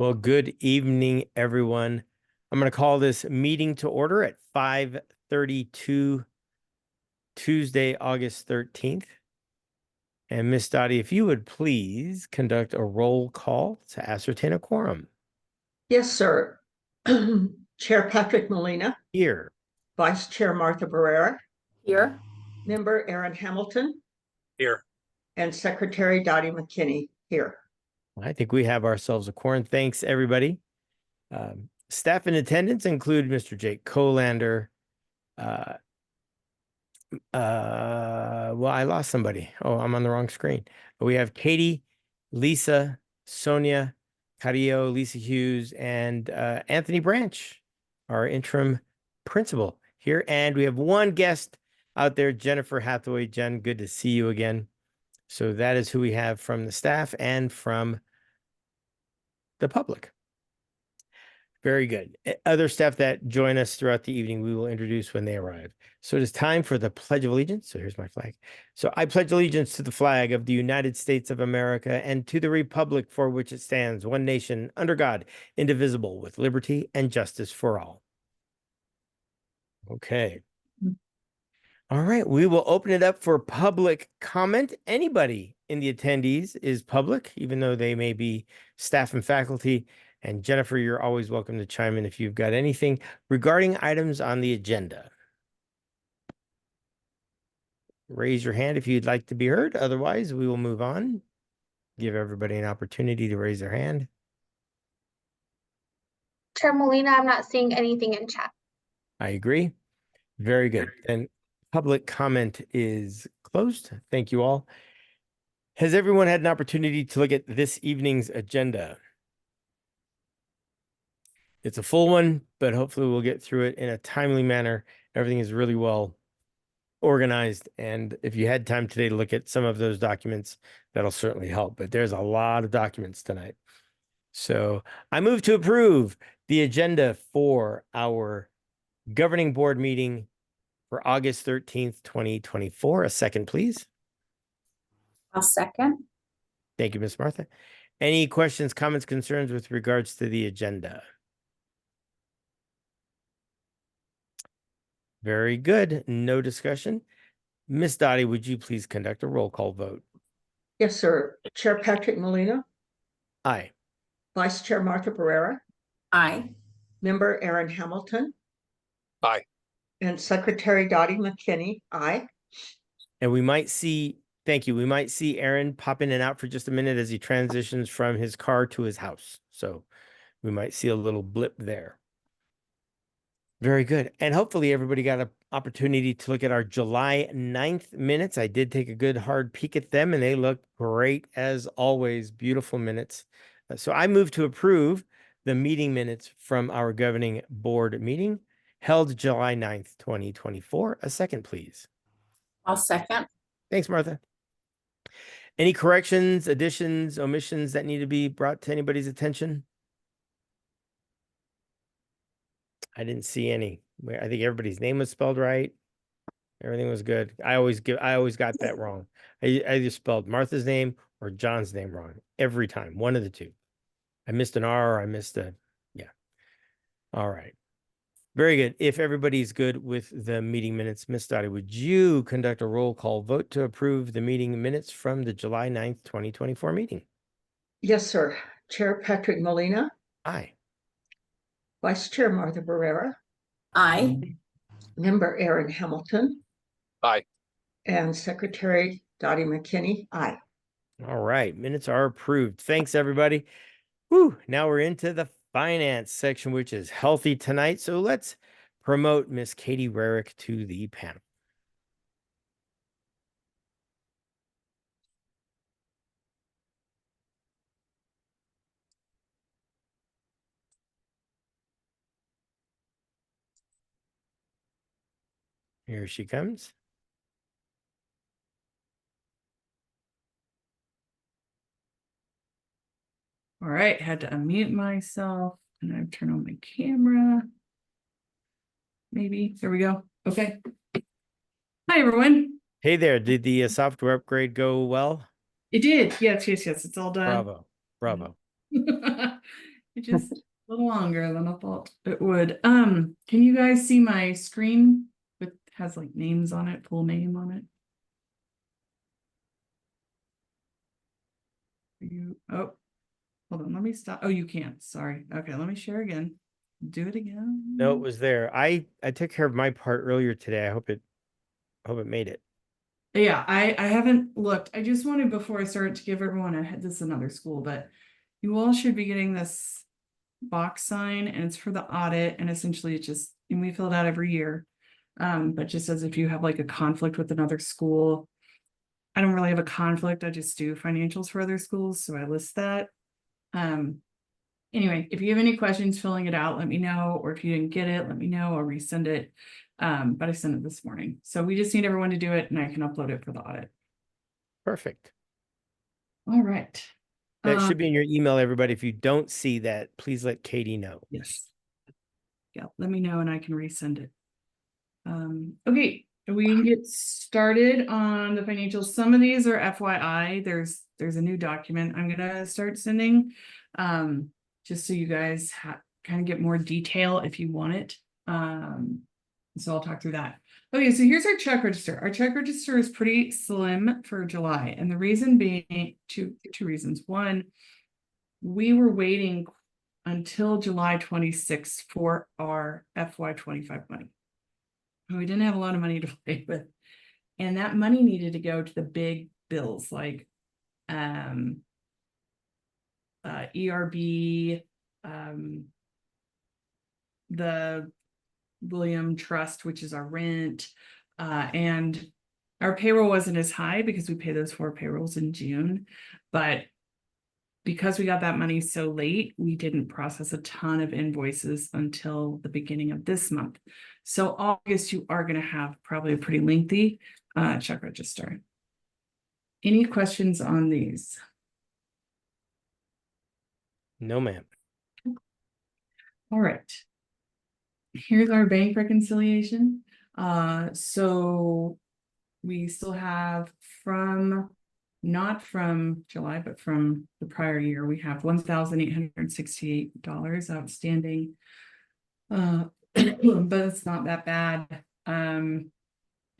Well, good evening, everyone. I'm going to call this meeting to order at 5:32 Tuesday, August 13th. And Miss Dottie, if you would please conduct a roll call to ascertain a quorum. Yes, sir. Chair Patrick Molina. Here. Vice Chair Martha Barrera. Here. Member Aaron Hamilton. Here. And Secretary Dottie McKinney. Here. I think we have ourselves a quorum. Thanks, everybody. Staff in attendance include Mr. Jake Colander. Well, I lost somebody. Oh, I'm on the wrong screen. But we have Katie, Lisa, Sonia, Carrillo, Lisa Hughes, and Anthony Branch, our interim principal here. And we have one guest out there, Jennifer Hathaway. Jen, good to see you again. So that is who we have from the staff and from the public. Very good. Other staff that join us throughout the evening, we will introduce when they arrive. So it is time for the Pledge of Allegiance. So here's my flag. So I pledge allegiance to the flag of the United States of America and to the republic for which it stands, one nation, under God, indivisible, with liberty and justice for all. Okay. All right. We will open it up for public comment. Anybody in the attendees is public, even though they may be staff and faculty. And Jennifer, you're always welcome to chime in if you've got anything regarding items on the agenda. Raise your hand if you'd like to be heard. Otherwise, we will move on. Give everybody an opportunity to raise their hand. Chair Molina, I'm not seeing anything in chat. I agree. Very good. And public comment is closed. Thank you all. Has everyone had an opportunity to look at this evening's agenda? It's a full one, but hopefully we'll get through it in a timely manner. Everything is really well organized. And if you had time today to look at some of those documents, that'll certainly help. But there's a lot of documents tonight. So I move to approve the agenda for our governing board meeting for August 13th, 2024. A second, please. I'll second. Thank you, Ms. Martha. Any questions, comments, concerns with regards to the agenda? Very good. No discussion. Ms. Dottie, would you please conduct a roll call vote? Yes, sir. Chair Patrick Molina. Aye. Vice Chair Martha Barrera. Aye. Member Aaron Hamilton. Aye. And Secretary Dottie McKinney. Aye. And we might see, thank you, we might see Aaron pop in and out for just a minute as he transitions from his car to his house. So we might see a little blip there. Very good. And hopefully everybody got an opportunity to look at our July 9th minutes. I did take a good hard peek at them and they look great as always. Beautiful minutes. So I move to approve the meeting minutes from our governing board meeting held July 9th, 2024. A second, please. I'll second. Thanks, Martha. Any corrections, additions, omissions that need to be brought to anybody's attention? I didn't see any. I think everybody's name was spelled right. Everything was good. I always got that wrong. I just spelled Martha's name or John's name wrong every time. One of the two. I missed an R or I missed a, yeah. All right. Very good. If everybody's good with the meeting minutes, Ms. Dottie, would you conduct a roll call vote to approve the meeting minutes from the July 9th, 2024 meeting? Yes, sir. Chair Patrick Molina. Aye. Vice Chair Martha Barrera. Aye. Member Aaron Hamilton. Aye. And Secretary Dottie McKinney. Aye. All right. Minutes are approved. Thanks, everybody. Whew. Now we're into the finance section, which is healthy tonight. So let's promote Miss Katie Rarick to the panel. Here she comes. All right, had to unmute myself and I turn on my camera. Maybe, there we go. Okay. Hi, everyone. Hey there. Did the software upgrade go well? It did. Yes, yes, yes. It's all done. Bravo. Bravo. It just a little longer than I thought it would. Can you guys see my screen with has like names on it, full name on it? Oh, hold on, let me stop. Oh, you can't. Sorry. Okay, let me share again. Do it again. No, it was there. I took care of my part earlier today. I hope it made it. Yeah, I haven't looked. I just wanted before I start to give everyone this is another school, but you all should be getting this box sign, and it's for the audit, and essentially it just, and we fill it out every year. But just as if you have like a conflict with another school. I don't really have a conflict. I just do financials for other schools, so I list that. Anyway, if you have any questions filling it out, let me know, or if you didn't get it, let me know, I'll resend it. But I sent it this morning. So we just need everyone to do it, and I can upload it for the audit. Perfect. All right. That should be in your email, everybody. If you don't see that, please let Katie know. Yes. Yeah, let me know and I can resend it. Okay, we can get started on the financials. Some of these are FYI. There's a new document I'm gonna start sending. Just so you guys kind of get more detail if you want it. So I'll talk through that. Okay, so here's our check register. Our check register is pretty slim for July, and the reason being two reasons. One, we were waiting until July 26th for our FY25 money. We didn't have a lot of money to play with, and that money needed to go to the big bills like ERB, the William Trust, which is our rent, and our payroll wasn't as high because we pay those 4 payrolls in June, but because we got that money so late, we didn't process a ton of invoices until the beginning of this month. So August, you are going to have probably a pretty lengthy check register. Any questions on these? No, ma'am. All right. Here's our bank reconciliation. So we still have not from July, but from the prior year, we have $1,868 outstanding. But it's not that bad. And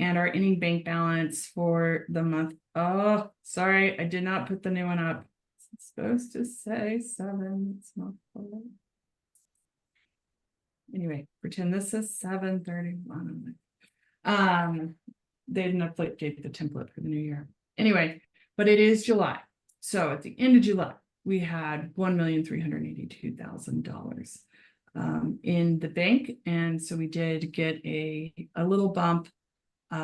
our ending bank balance for the month. Oh, sorry, I did not put the new one up. It's supposed to say 7. It's not 4. Anyway, pretend this is 731. They didn't update the template for the new year. Anyway, but it is July. So at the end of July, we had $1,382,000 in the bank. And so we did get a little bump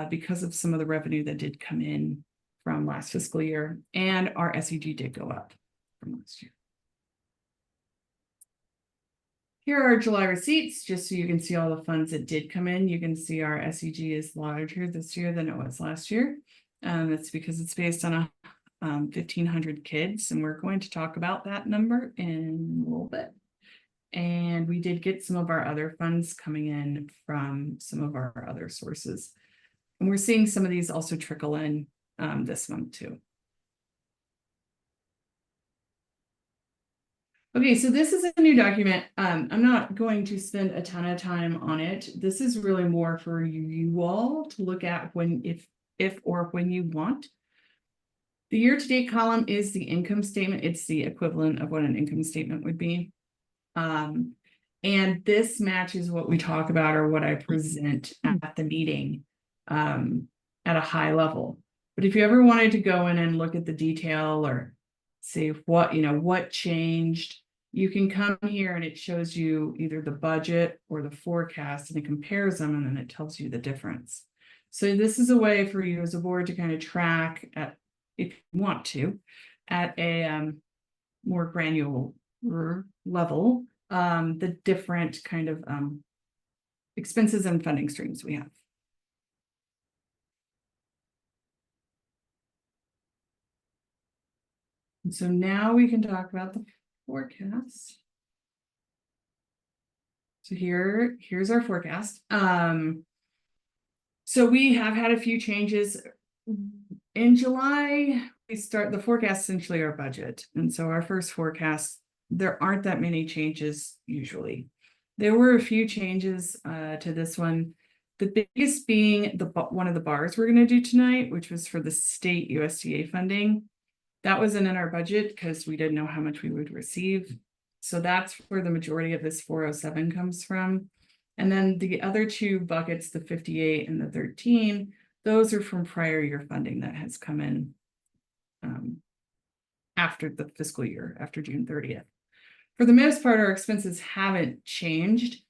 because of some of the revenue that did come in from last fiscal year. And our SEG did go up from last year. Here are July receipts, just so you can see all the funds that did come in. You can see our SEG is larger this year than it was last year. That's because it's based on 1,500 kids, and we're going to talk about that number in a little bit. And we did get some of our other funds coming in from some of our other sources. And we're seeing some of these also trickle in this month too. Okay, so this is a new document. I'm not going to spend a ton of time on it. This is really more for you all to look at if or when you want. The year-to-date column is the income statement. It's the equivalent of what an income statement would be. And this matches what we talk about or what I present at the meeting at a high level. But if you ever wanted to go in and look at the detail or see what changed, you can come here and it shows you either the budget or the forecast, and it compares them, and then it tells you the difference. So this is a way for you as a board to kind of track if you want to, at a more granular level, the different kind of expenses and funding streams we have. And so now we can talk about the forecast. So here's our forecast. So we have had a few changes. In July, the forecast essentially our budget. And so our first forecast there aren't that many changes usually. There were a few changes to this one. The biggest being one of the bars we're going to do tonight, which was for the state USDA funding. That wasn't in our budget because we didn't know how much we would receive. So that's where the majority of this 407 comes from. And then the other two buckets, the 58 and the 13, those are from prior year funding that has come in after the fiscal year, after June 30th. For the most part, our expenses haven't changed.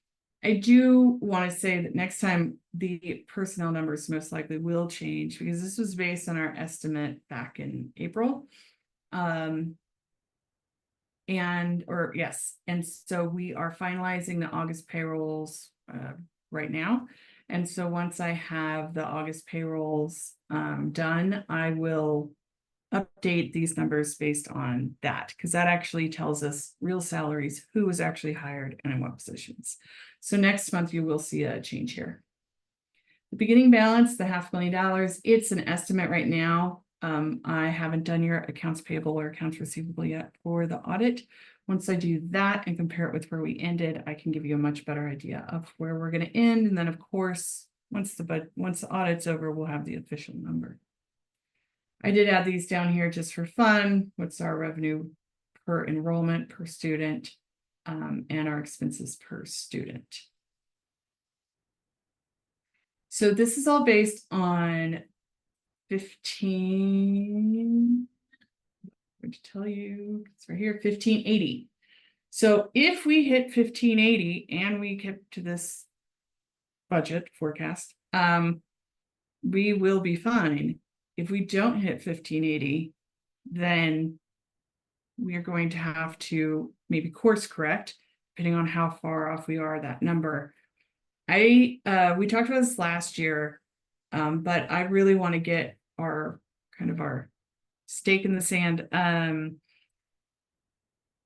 I do want to say that next time the personnel numbers most likely will change because this was based on our estimate back in April. And so we are finalizing the August payrolls right now. And so once I have the August payrolls done, I will update these numbers based on that, because that actually tells us real salaries, who was actually hired and in what positions. So next month you will see a change here. The beginning balance, the $500,000, it's an estimate right now. I haven't done your accounts payable or accounts receivable yet for the audit. Once I do that and compare it with where we ended, I can give you a much better idea of where we're going to end. And then of course, once the audit's over, we'll have the official number. I did add these down here just for fun. What's our revenue per enrollment per student, and our expenses per student. So this is all based on 15, I'm going to tell you, it's right here, 1580. So if we hit 1580 and we kept to this budget forecast, we will be fine. If we don't hit 1580, then we are going to have to maybe course correct, depending on how far off we are that number. We talked about this last year, but I really want to get our stake in the sand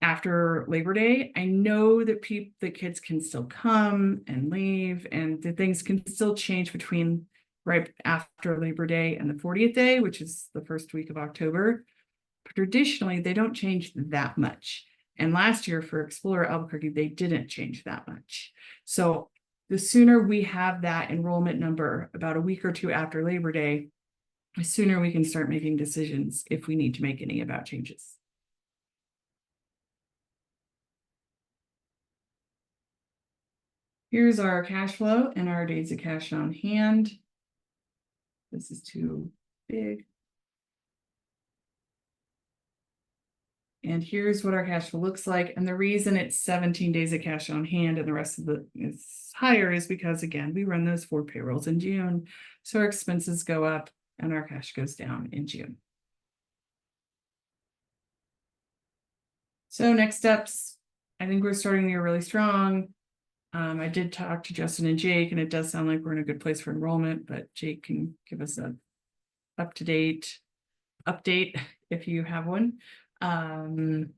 after Labor Day. I know that the kids can still come and leave, and the things can still change between right after Labor Day and the 40th day, which is the first week of October. But traditionally, they don't change that much. And last year for Explorer Albuquerque, they didn't change that much. So the sooner we have that enrollment number about a week or two after Labor Day, the sooner we can start making decisions if we need to make any about changes. Here's our cash flow and our days of cash on hand. This is too big. And here's what our cash flow looks like. And the reason it's 17 days of cash on hand and the rest of the is higher is because, again, we run those 4 payrolls in June. So our expenses go up and our cash goes down in June. So next steps, I think we're starting the year really strong. I did talk to Justin and Jake, and it does sound like we're in a good place for enrollment, but Jake can give us a up-to-date update if you have one. And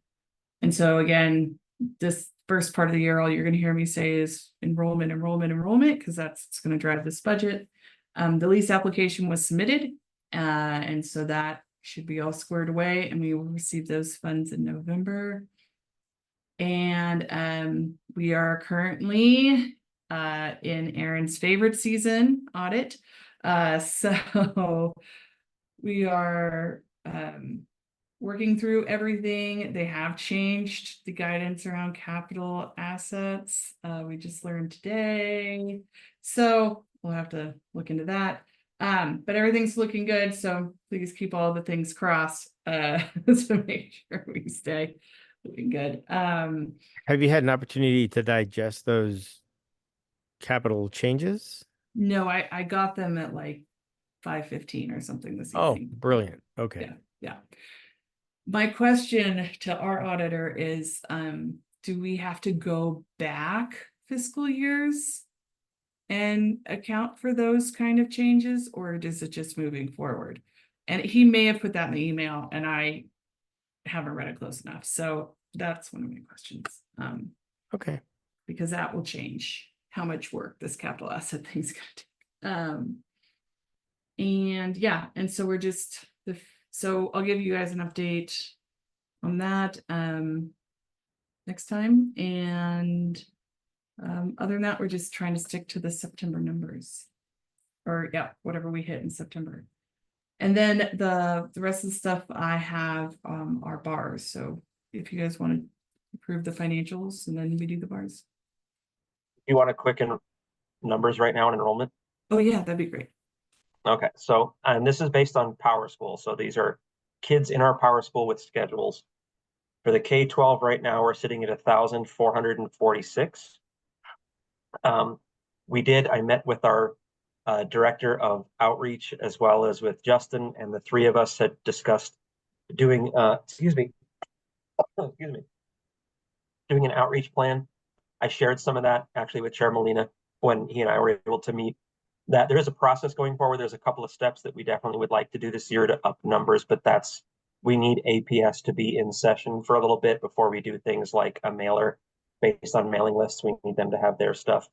so again, this first part of the year, all you're going to hear me say is enrollment, because that's what's going to drive this budget. The lease application was submitted, and so that should be all squared away, and we will receive those funds in November. And we are currently in Aaron's favorite season, audit. So we are working through everything. They have changed the guidance around capital assets. We just learned today. So we'll have to look into that. But everything's looking good. So please keep all the things crossed to make sure we stay looking good. Have you had an opportunity to digest those capital changes? No, I got them at like 5:15 or something this Oh, evening. brilliant. Okay. Yeah. My question to our auditor is, do we have to go back fiscal years and account for those kind of changes, or is it just moving forward? And he may have put that in the email and I haven't read it close enough. So that's one of my questions. Okay. Because that will change how much work this capital asset thing's gonna take. And yeah, and so we're just so I'll give you guys an update on that. next time. And other than that, we're just trying to stick to the September numbers. Or yeah, whatever we hit in September. And then the rest of the stuff I have are bars. So if you guys want to approve the financials and then we do the bars. You want to quicken numbers right now in enrollment? Oh yeah, that'd be great. Okay, so, and this is based on Power School. So these are kids in our Power School with schedules. For the K-12 right now, we're sitting at 1,446. I met with our director of outreach as well as with Justin, and the three of us had discussed doing, excuse me, doing an outreach plan. I shared some of that actually with Chair Molina when he and I were able to meet. That there is a process going forward. There's a couple of steps that we definitely would like to do this year to up numbers, but we need APS to be in session for a little bit before we do things like a mailer based on mailing lists. We need them to have their stuff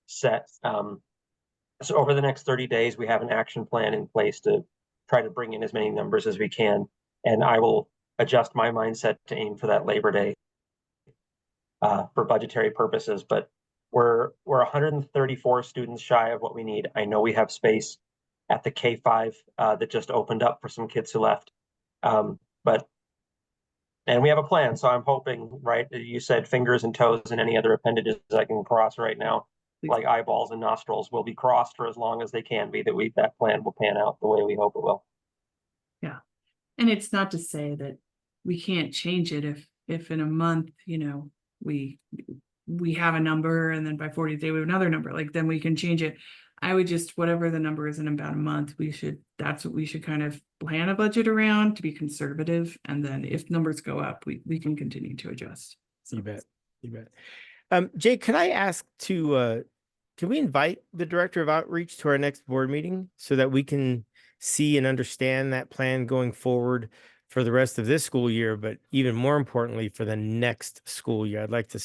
set. So over the next 30 days, we have an action plan in place to try to bring in as many numbers as we can. And I will adjust my mindset to aim for that Labor Day for budgetary purposes, but we're 134 students shy of what we need. I know we have space at the K-5 that just opened up for some kids who left. And we have a plan. So I'm hoping, right, you said fingers and toes and any other appendages I can cross right now, like eyeballs and nostrils, will be crossed for as long as they can be, that plan will pan out the way we hope it will. Yeah. And it's not to say that we can't change it if in a month, we have a number and then by 40th day we have another number, like then we can change it. I would just, whatever the number is in about a month, that's what we should kind of plan a budget around to be conservative. And then if numbers go up, we can continue to adjust. So. You bet. Jay, can I ask can we invite the director of outreach to our next board meeting so that we can see and understand that plan going forward for the rest of this school year, but even more importantly for the next school year? I'd like to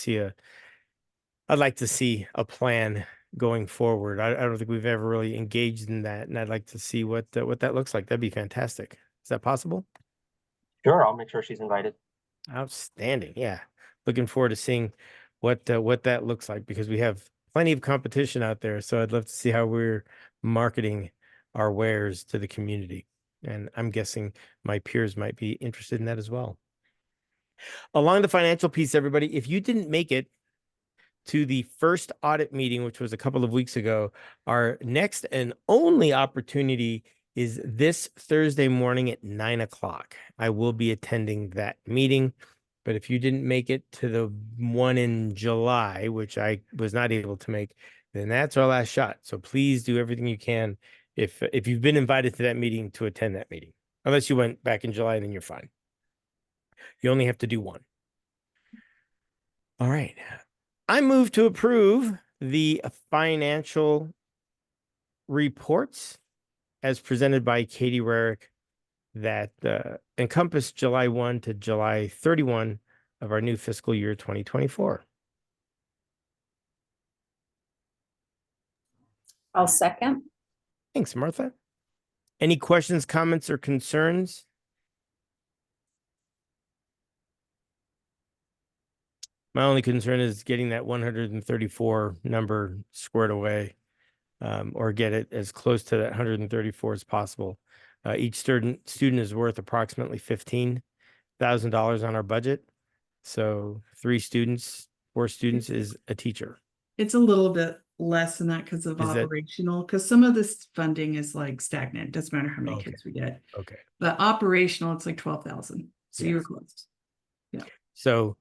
see a plan going forward. I don't think we've ever really engaged in that, and I'd like to see what that looks like. That'd be fantastic. Is that possible? Sure, I'll make sure she's invited. Outstanding. Yeah. Looking forward to seeing what that looks like, because we have plenty of competition out there. So I'd love to see how we're marketing our wares to the community. And I'm guessing my peers might be interested in that as well. Along the financial piece, everybody, if you didn't make it to the first audit meeting, which was a couple of weeks ago, our next and only opportunity is this Thursday morning at 9 o'clock. I will be attending that meeting. But if you didn't make it to the one in July, which I was not able to make, then that's our last shot. So please do everything you can if you've been invited to that meeting to attend that meeting. Unless you went back in July, then you're fine. You only have to do one. All right. I move to approve the financial reports as presented by Katie Rarick that encompass July 1 to July 31 of our new fiscal year 2024. I'll second. Thanks, Martha. Any questions, comments, or concerns? My only concern is getting that 134 number squared away, or get it as close to that 134 as possible. Each student is worth approximately $15,000 on our budget. So 4 students is a teacher. It's a little bit less than that because of Is that- operational, because some of this funding is like stagnant. Doesn't matter how many Okay. kids we get. Okay. But operational, it's like 12,000. So you were Yes. close. So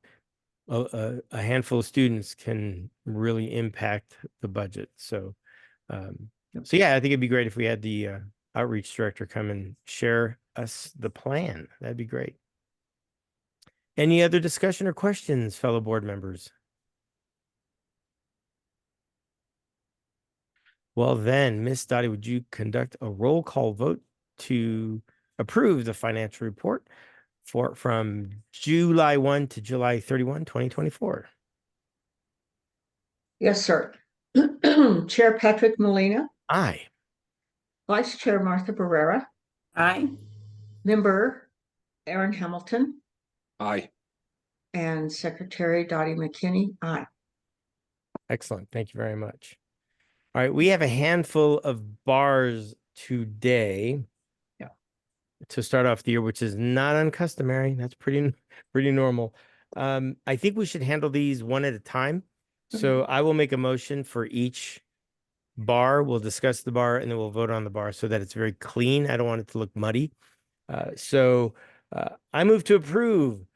a handful of students can really impact the budget. So, so yeah, I think it'd be great if we had the outreach director come and share us the plan. That'd be great. Any other discussion or questions, fellow board members? Well, then, Miss Dottie, would you conduct a roll call vote to approve the financial report from July 1 to July 31, 2024? Yes, sir. Chair Patrick Molina, Aye. Vice Chair Martha Barrera, Aye. Member Aaron Hamilton, Aye. and Secretary Dottie McKinney, aye. Excellent. Thank you very much. All right, we have a handful of bars today. Yeah. To start off the year, which is not uncustomary. That's pretty normal. I think we should handle these one at a time. So I will make a motion for each bar. We'll discuss the bar and then we'll vote on the bar so that it's very clean. I don't want it to look muddy. I move to approve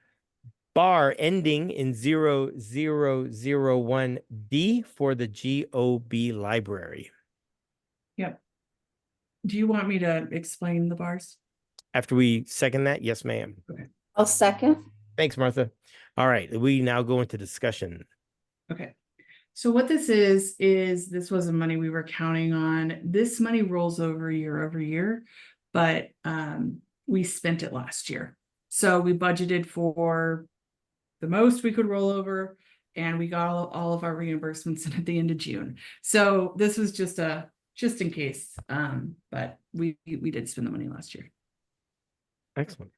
bar ending in 0001D for the GOB library. Yep. Do you want me to explain the bars? After we second that, yes, ma'am. I'll second. Thanks, Martha. All right, we now go into discussion. Okay. So what this is this wasn't money we were counting on. This money rolls over year, but we spent it last year. So we budgeted for the most we could roll over, and we got all of our reimbursements in at the end of June. So this was just in case. But we did spend the money last year. Excellent.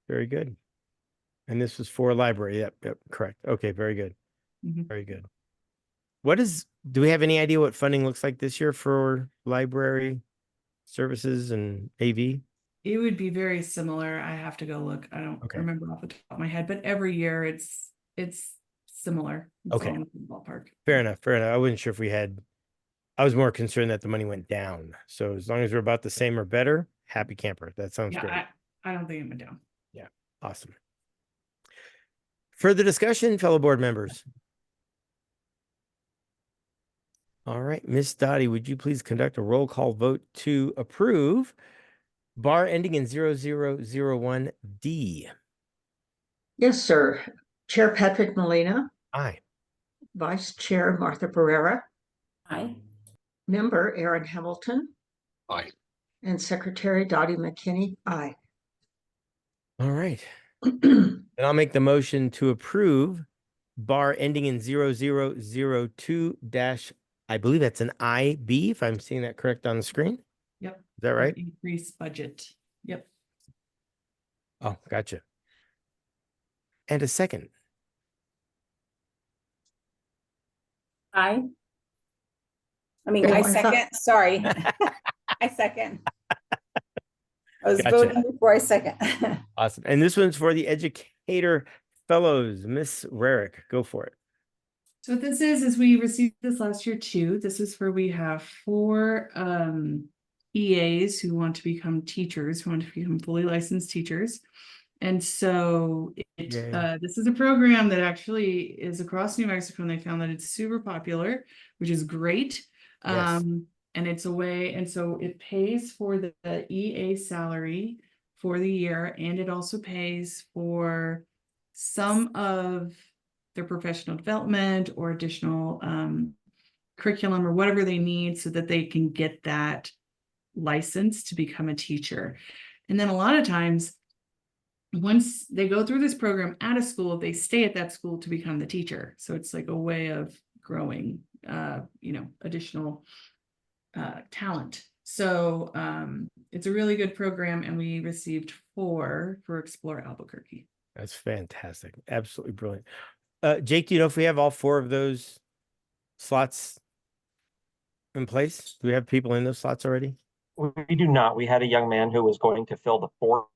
Very good. And this was for library. Yep, correct. Okay, very good. Mhm. Very good. Do we have any idea what funding looks like this year for library services and AV? It would be very similar. I have to go look. I don't Okay. remember off the top of my head, but every year it's similar. It's Okay. all in the ballpark. Fair enough. I wasn't sure if I was more concerned that the money went down. So as long as we're about the same or better, happy camper. That sounds great. Yeah, I don't think it went down. Awesome. Further discussion, fellow board members? All right, Miss Dottie, would you please conduct a roll call vote to approve bar ending in 0001D? Yes, sir. Chair Patrick Molina, Aye. Vice Chair Martha Barrera, Aye. Member Aaron Hamilton, Aye. and Secretary Dottie McKinney, aye. All right. And I'll make the motion to approve bar ending in 0002 dash, I believe that's an IB, if I'm seeing that correct on the screen. Yep. Is that right? Increase budget. Yep. Oh, gotcha. And a second. Aye. I mean, Oh, I I thought- second, sorry. I second. I was Gotcha. voting before I second. Awesome. And this one's for the Educator Fellows. Miss Rarick, go for it. So what this is we received this last year too. This is where we have 4 EAs who want to become teachers, who want to become fully licensed teachers. And so Yay. this is a program that actually is across New Mexico, and they found that it's super popular, which is great. Yes. And it's a way, and so it pays for the EA salary for the year, and it also pays for some of their professional development or additional curriculum or whatever they need so that they can get that license to become a teacher. And then a lot of times, once they go through this program at a school, they stay at that school to become the teacher. So it's like a way of growing, additional talent. So it's a really good program, and we received 4 for Explore Albuquerque. That's fantastic. Absolutely brilliant. Jake, do you know if we have all 4 of those slots in place? Do we have people in those slots already? We do not. We had a young man who was going to fill the 4th.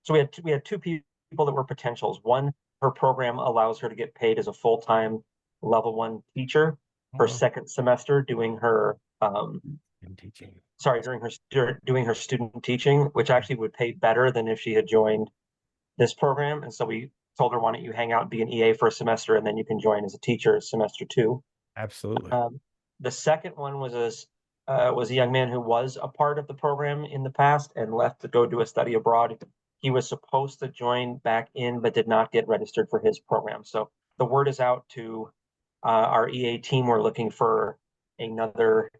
So we had 2 people that were potentials. One, her program allows her to get paid as a full-time level 1 teacher her Wow. 2nd semester doing her In teaching. doing her student teaching, which actually would pay better than if she had joined this program. And so we told her, why don't you hang out and be an EA for a semester, and then you can join as a teacher semester 2. Absolutely. The second one was a young man who was a part of the program in the past and left to go do a study abroad. He was supposed to join back in, but did not get registered for his program. So the word is out to our EA team. We're looking for another,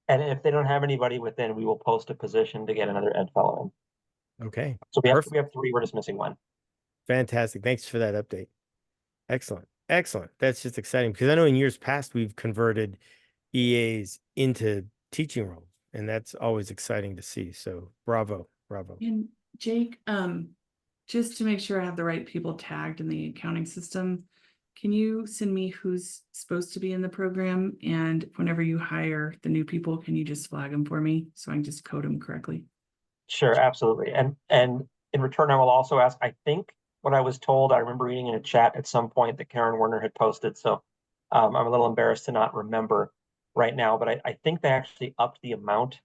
and if they don't have anybody within, we will post a position to get another ed fellow in. Okay. So we have Perfect. 3. We're just missing 1. Fantastic. Thanks for that update. Excellent. Excellent. That's just exciting because I know in years past we've converted EAs into teaching roles, and that's always exciting to see. So bravo. And Jake, just to make sure I have the right people tagged in the accounting system, can you send me who's supposed to be in the program? And whenever you hire the new people, can you just flag them for me so I can just code them correctly? Sure, absolutely. And in return, I will also ask, I think what I was told, I remember reading in a chat at some point that Karen Werner had posted. So I'm a little embarrassed to not remember right now, but I think they actually upped the amount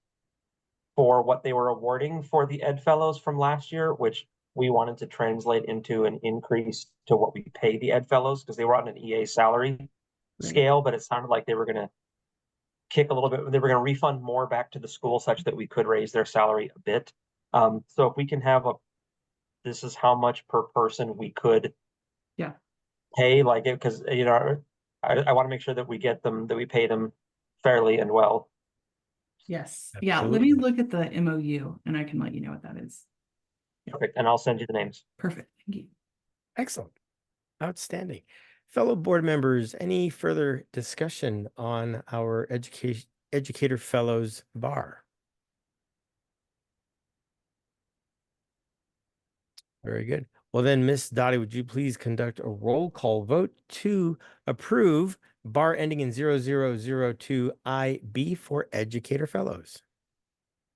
for what they were awarding for the Ed Fellows from last year, which we wanted to translate into an increase to what we pay the Ed Fellows because they were on an EA salary scale, but it sounded like they were going to kick a little bit. They were going to refund more back to the school such that we could raise their salary a bit. So if we can have this is how much per person we could Yeah. pay, like it, because I want to make sure that we get them, that we pay them fairly and well. Yes. Yeah. Let me Absolutely. look at the MOU and I can let you know what that is. Perfect. And I'll send you the names. Perfect. Thank you. Excellent. Outstanding. Fellow board members, any further discussion on our educator fellows bar? Very good. Well then, Miss Dottie, would you please conduct a roll call vote to approve bar ending in 0002 IB for educator fellows?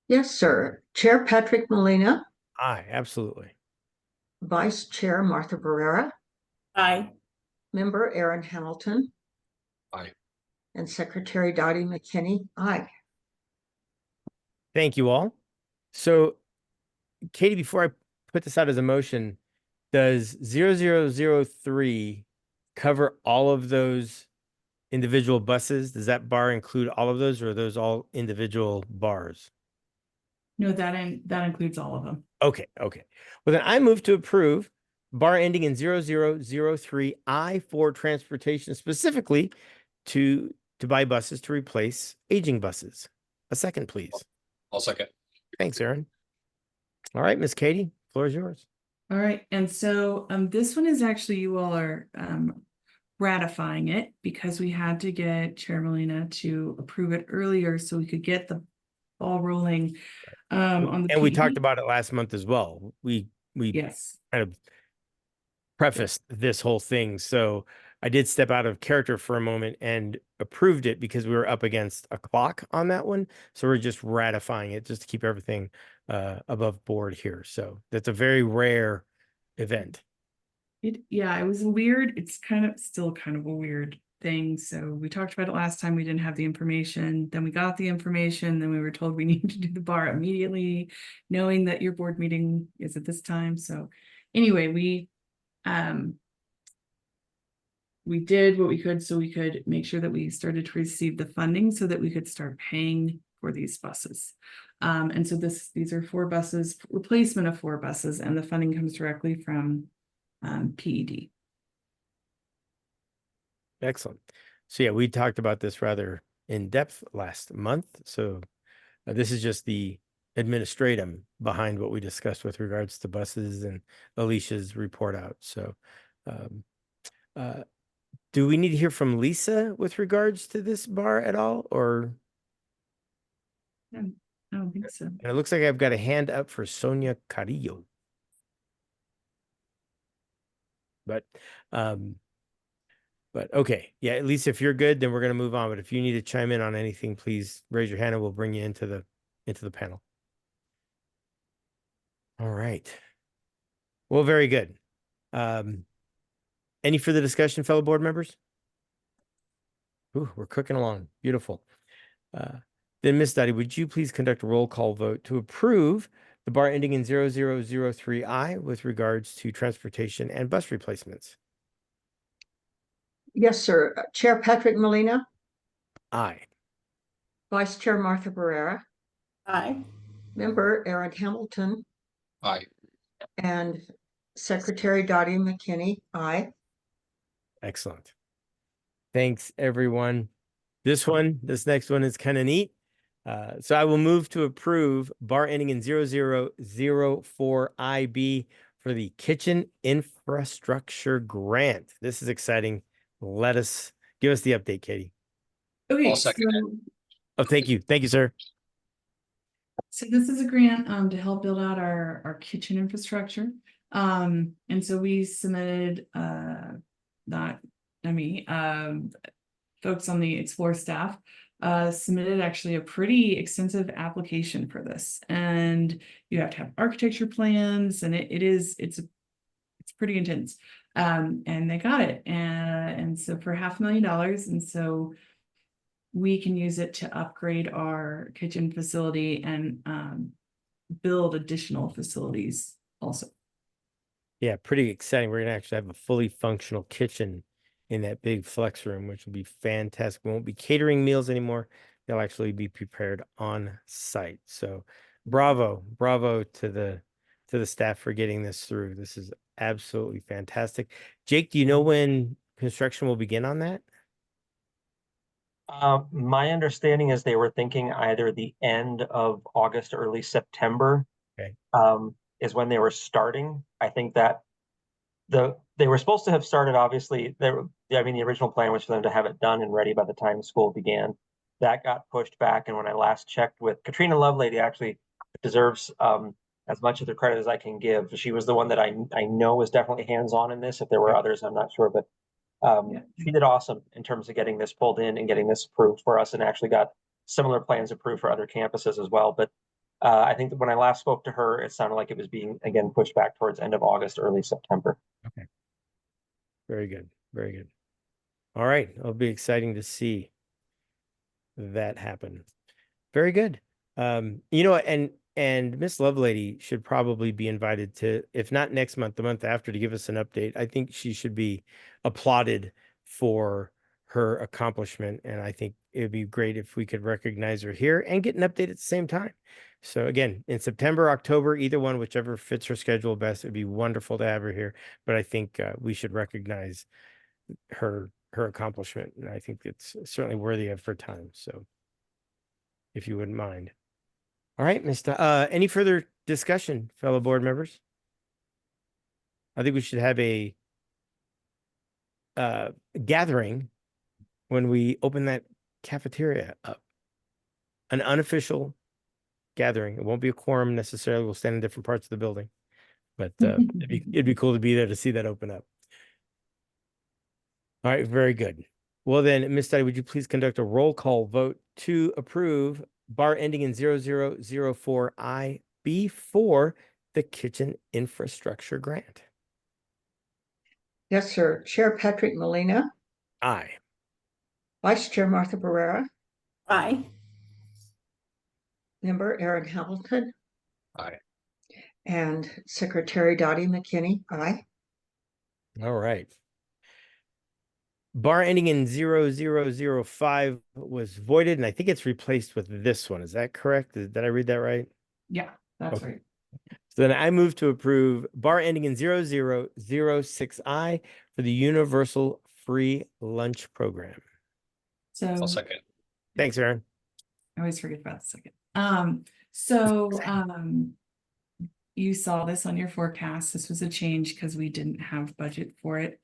Yes, sir. Chair Patrick Molina, Aye, absolutely. Vice Chair Martha Barrera, Aye. Member Aaron Hamilton. Aye. And Secretary Dottie McKinney. Aye. Thank you all. So, Katie, before I put this out as a motion, does 0003 cover all of those individual buses? Does that bar include all of those, or are those all individual bars? No, that includes all of them. Okay, okay. Well, then I move to approve bar ending in 0003 I for transportation, specifically to buy buses to replace aging buses. A second, please. I'll second. Thanks, Aaron. All right, Miss Katie, floor is yours. All right. And so this one is actually, you all are ratifying it because we had to get Chair Molina to approve it earlier so we could get the ball rolling on the And we talked PD. about it last month as well. We Yes. kind of prefaced this whole thing. So I did step out of character for a moment and approved it because we were up against a clock on that one. So we're just ratifying it just to keep everything above board here. So that's a very rare event. Yeah, it was weird. It's still kind of a weird thing. So we talked about it last time. We didn't have the information. Then we got the information. Then we were told we needed to do the bar immediately, knowing that your board meeting is at this time. So anyway, we did what we could so we could make sure that we started to receive the funding so that we could start paying for these buses. And so these are 4 buses, replacement of 4 buses, and the funding comes directly from PED. Excellent. So yeah, we talked about this rather in depth last month. So this is just the administratum behind what we discussed with regards to buses and Alicia's report out. So do we need to hear from Lisa with regards to this bar at all? Or I don't think so. and it looks like I've got a hand up for Sonia Carrillo. But okay. Yeah, at least if you're good, then we're gonna move on. But if you need to chime in on anything, please raise your hand and we'll bring you into the panel. All right. Well, very good. Any further discussion, fellow board members? Ooh, we're cooking along. Beautiful. Then Ms. Dottie, would you please conduct a roll call vote to approve the bar ending in 0003I with regards to transportation and bus replacements? Yes, sir. Chair Patrick Molina, Aye. Vice Chair Martha Barrera, Aye. Member Aaron Hamilton, Aye. and Secretary Dottie McKinney. Aye. Excellent. Thanks, everyone. This next one is kind of neat. So I will move to approve bar ending in 0004 IB for the kitchen infrastructure grant. This is exciting. Give us the update, Katie. Okay, I'll second so, Oh, thank you. Thank you, sir. so this is a grant to help build out our kitchen infrastructure. And so we submitted, not me, folks on the Explore staff, submitted actually a pretty extensive application for this. And you have to have architecture plans, and it's pretty intense. And they got it. And so for $500,000, and so we can use it to upgrade our kitchen facility and build additional facilities also. Yeah, pretty exciting. We're gonna actually have a fully functional kitchen in that big flex room, which will be fantastic. We won't be catering meals anymore. They'll actually be prepared on site. So bravo to the staff for getting this through. This is absolutely fantastic. Jake, do you know when construction will begin on that? My understanding is they were thinking either the end of August, early September. Okay. Is when they were starting. I think that they were supposed to have started, obviously, I mean, the original plan was for them to have it done and ready by the time school began. That got pushed back, and when I last checked with Katrina Lovelady, actually deserves as much of the credit as I can give. She was the one that I know was definitely hands-on in this. If there were others, I'm not sure, but she did awesome in terms of getting this pulled in and getting this approved for us, and actually got similar plans approved for other campuses as well. But I think that when I last spoke to her, it sounded like it was being, again, pushed back towards end of August, early September. Okay. Very good. Very good. All right. It'll be exciting to see that happen. Very good. You know, and Miss Lovelady should probably be invited to, if not next month, the month after, to give us an update. I think she should be applauded for her accomplishment. And I think it would be great if we could recognize her here and get an update at the same time. So again, in September, October, either one, whichever fits her schedule best, it'd be wonderful to have her here. But I think we should recognize her accomplishment. And I think it's certainly worthy of her time. So if you wouldn't mind. All right, Mr. Any further discussion, fellow board members? I think we should have a gathering when we open that cafeteria up. An unofficial gathering. It won't be a quorum necessarily. We'll stand in different parts of the building, but it'd be cool to be there to see that open up. All right, very good. Well then, Ms. Study, would you please conduct a roll call vote to approve bar ending in 0004IB for the kitchen infrastructure grant? Yes, sir. Chair Patrick Molina, Aye. Vice Chair Martha Barrera, Aye. Member Aaron Hamilton, Aye. and Secretary Dottie McKinney. Aye. All right. Bar ending in 0005 was voided, and I think it's replaced with this one. Is that correct? Did I read that right? Yeah, that's Okay. right. So then I move to approve bar ending in 0006I for the Universal Free Lunch Program. So I'll second. Thanks, Aaron. I always forget about the second. So you saw this on your forecast. This was a change because we didn't have budget for it.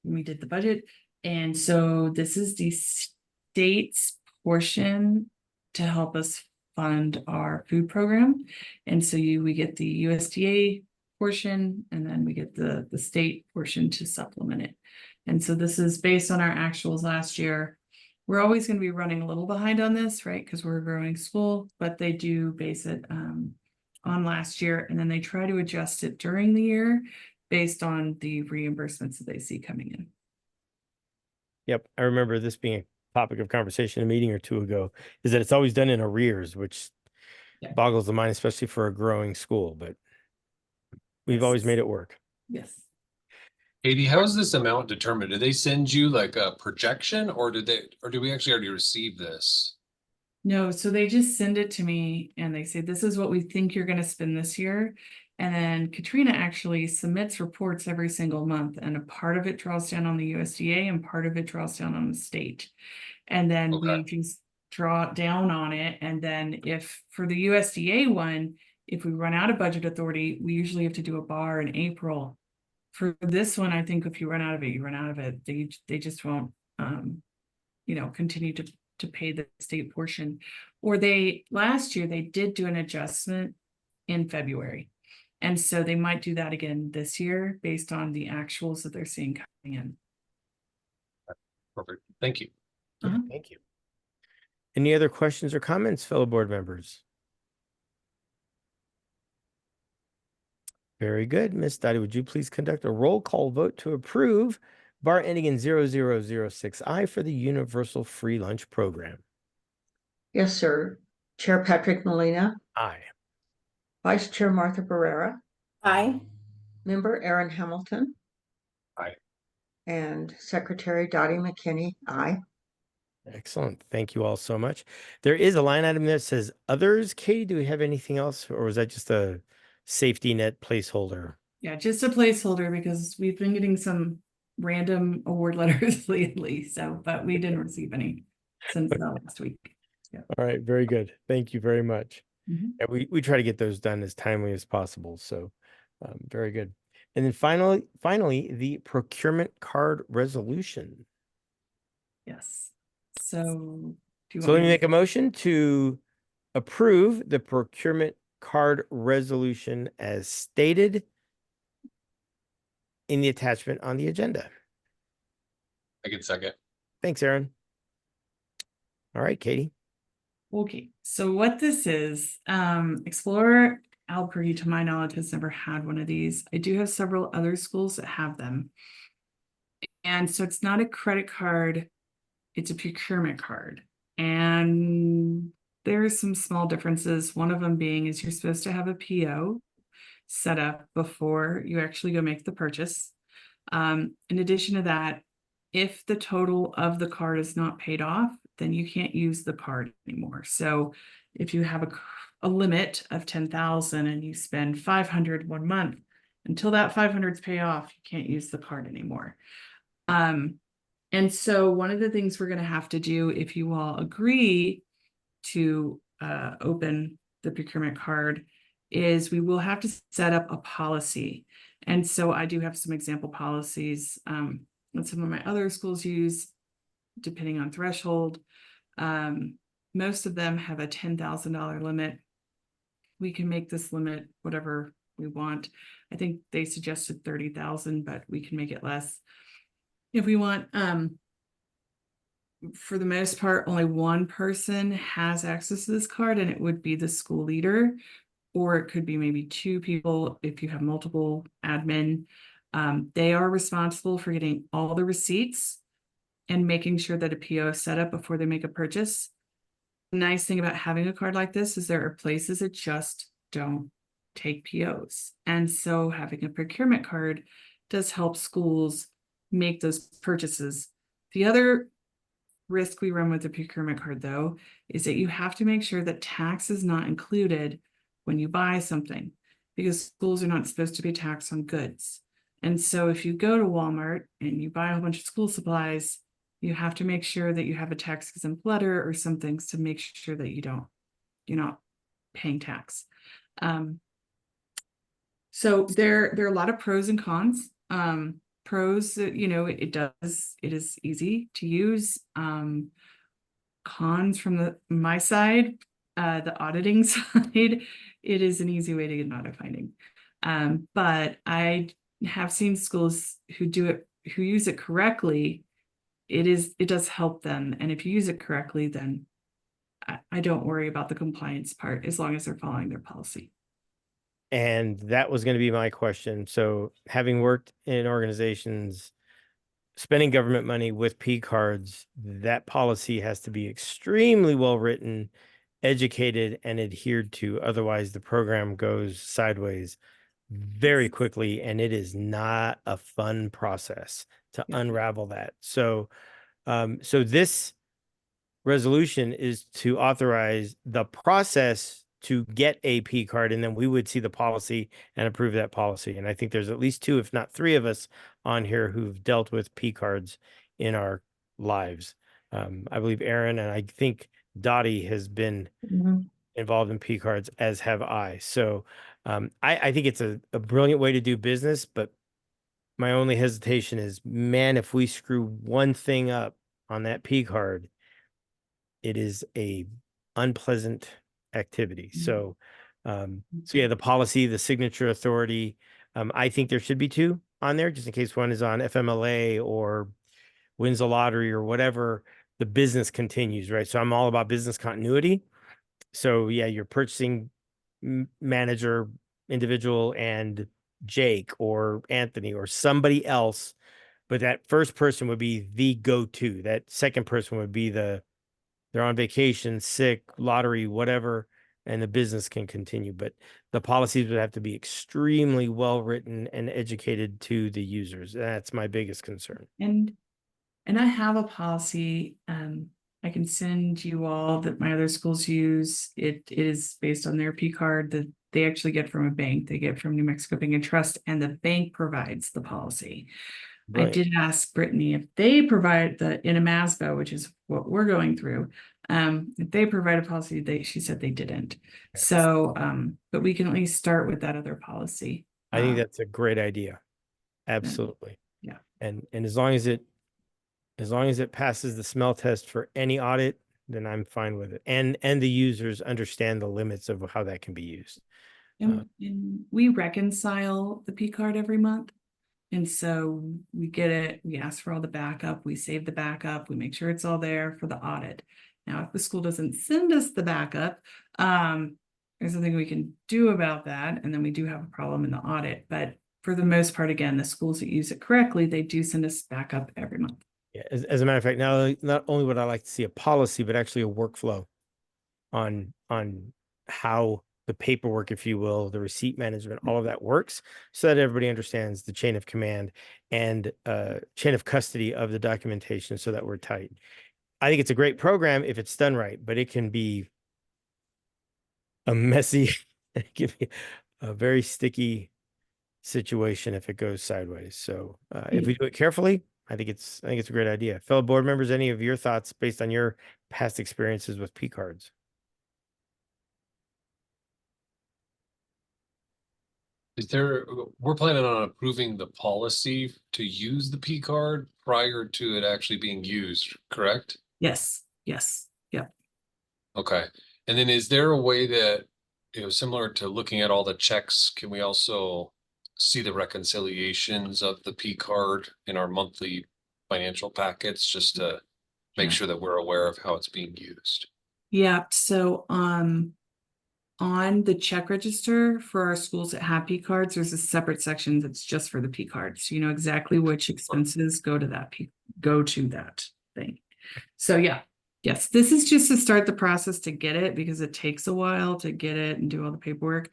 We did the budget, and so this is the state's portion to help us fund our food program. And so we get the USDA portion, and then we get the state portion to supplement it. And so this is based on our actuals last year. We're always going to be running a little behind on this, right? Because we're a growing school, but they do base it on last year, and then they try to adjust it during the year based on the reimbursements that they see coming in. Yep. I remember this being a topic of conversation a meeting or two ago, is that it's always done in arrears, which boggles the mind, especially for a growing school, but we've always made it work. Yes. Katie, how is this amount determined? Did they send you like a projection, or did we actually already receive this? No, so they just send it to me and they say, this is what we think you're going to spend this year. And then Katrina actually submits reports every single month, and a part of it draws down on the USDA and part of it draws down on the state. And then we just draw down on it. And then if for the USDA one, if we run out of budget authority, we usually have to do a bar in April. For this one, I think if you run out of it, you run out of it. They just won't, continue to pay the state portion. Or last year they did do an adjustment in February. And so they might do that again this year based on the actuals that they're seeing coming in. Perfect. Thank you. Yeah, Uh-huh. thank you. Any other questions or comments, fellow board members? Very good. Miss Dottie, would you please conduct a roll call vote to approve bar ending in 0006I for the Universal Free Lunch Program? Yes, sir. Chair Patrick Molina, Aye. Vice Chair Martha Barrera, Aye. Member Aaron Hamilton. Aye. And Secretary Dottie McKinney, aye. Excellent. Thank you all so much. There is a line item that says others. Katie, do we have anything else, or was that just a safety net placeholder? Yeah, just a placeholder because we've been getting some random award letters lately. So, but we didn't receive any since last week. All right, very good. Thank you very much. Mhm. Yeah, we try to get those done as timely as possible. So very good. And then finally, the procurement card resolution. Yes. So do you So want let me me make a motion to approve the procurement card resolution as stated in the attachment on the agenda. I can second. Thanks, Aaron. All right, Katie. Okay, so what this is, Explorer Albuquerque, to my knowledge, has never had one of these. I do have several other schools that have them. And so it's not a credit card, it's a procurement card. And there are some small differences. One of them being is you're supposed to have a PO set up before you actually go make the purchase. In addition to that, if the total of the card is not paid off, then you can't use the card anymore. So if you have a limit of 10,000 and you spend 500 one month, until that 500 is paid off, you can't use the card anymore. And so one of the things we're going to have to do, if you all agree to open the procurement card, is we will have to set up a policy. And so I do have some example policies that some of my other schools use, depending on threshold. Most of them have a $10,000 limit. We can make this limit whatever we want. I think they suggested 30,000, but we can make it less if we want. For the most part, only one person has access to this card, and it would be the school leader, or it could be maybe two people if you have multiple admin. They are responsible for getting all the receipts and making sure that a PO is set up before they make a purchase. The nice thing about having a card like this is there are places that just don't take POs. And so having a procurement card does help schools make those purchases. The other risk we run with the procurement card, though, is that you have to make sure that tax is not included when you buy something, because schools are not supposed to be taxed on goods. And so if you go to Walmart and you buy a whole bunch of school supplies, you have to make sure that you have a tax exempt letter or some things to make sure that you're not paying tax. So there are a lot of pros and cons. Pros, it is easy to use. Cons from my side, the auditing side, it is an easy way to get an audit finding. But I have seen schools who use it correctly. It does help them. And if you use it correctly, then I don't worry about the compliance part as long as they're following their policy. And that was going to be my question. So having worked in organizations spending government money with P cards, that policy has to be extremely well written, educated, and adhered to. Otherwise, the program goes sideways very quickly, and it is not a fun process to unravel that. So, so this resolution is to authorize the process to get a P card, and then we would see the policy and approve that policy. And I think there's at least two, if not three of us on here who've dealt with P cards in our lives. I believe Aaron and I think Dottie has been involved in P cards, as have I. So I think it's a brilliant way to do business, but my only hesitation is, man, if we screw one thing up on that P card, it is a unpleasant activity. So So yeah, the policy, the signature authority, I think there should be two on there just in case one is on FMLA or wins the lottery or whatever, the business continues, right? So I'm all about business continuity. So yeah, your purchasing manager, individual, and Jake or Anthony or somebody else, but that first person would be the go-to. That second person would be they're on vacation, sick, lottery, whatever, and the business can continue. But the policies would have to be extremely well written and educated to the users. That's my biggest concern. And I have a policy, I can send you all that my other schools use. It is based on their P card that they actually get from a bank. They get from New Mexico Bank and Trust, and the bank provides the policy. I Right. did ask Brittany if they provide in a MASBO, which is what we're going through. If they provide a policy, she said they didn't. So, but we can at least start with that other policy. I think that's a great idea. Absolutely. Yeah. And as long as it passes the smell test for any audit, then I'm fine with it. And the users understand the limits of how that can be used. And we reconcile the P card every month. And so we get it, we ask for all the backup, we save the backup, we make sure it's all there for the audit. Now, if the school doesn't send us the backup, there's something we can do about that. And then we do have a problem in the audit. But for the most part, again, the schools that use it correctly, they do send us backup every month. Yeah. As a matter of fact, now not only would I like to see a policy, but actually a workflow on how the paperwork, if you will, the receipt management, all of that works so that everybody understands the chain of command and chain of custody of the documentation so that we're tight. I think it's a great program if it's done right, but it can be a messy, it can be a very sticky situation if it goes sideways. So if we do it carefully, I think it's a great idea. Fellow board members, any of your thoughts based on your past experiences with P cards? We're planning on approving the policy to use the P card prior to it actually being used, correct? Yes. Yep. Okay. And then is there a way that, similar to looking at all the checks, can we also see the reconciliations of the P card in our monthly financial packets just to make sure that we're aware of how it's being used? Yeah. So, on the check register for our schools that have P cards, there's a separate section that's just for the P cards. So you know exactly which expenses go to that thing. So yeah, yes, this is just to start the process to get it because it takes a while to get it and do all the paperwork.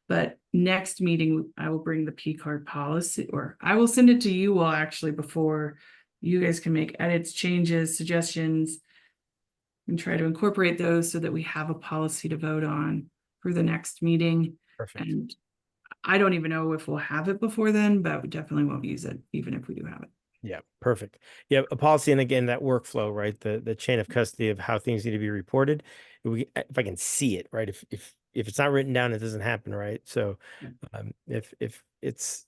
But next meeting, I will bring the P card policy, or I will send it to you all actually before you guys can make edits, changes, suggestions, and try to incorporate those so that we have a policy to vote on for the next meeting. Perfect. And I don't even know if we'll have it before then, but we definitely won't use it, even if we do have it. Yeah, perfect. Yeah, a policy, and again, that workflow, right? The chain of custody of how things need to be reported. If I can see it, right? If it's not written down, it doesn't happen, right? So, if it's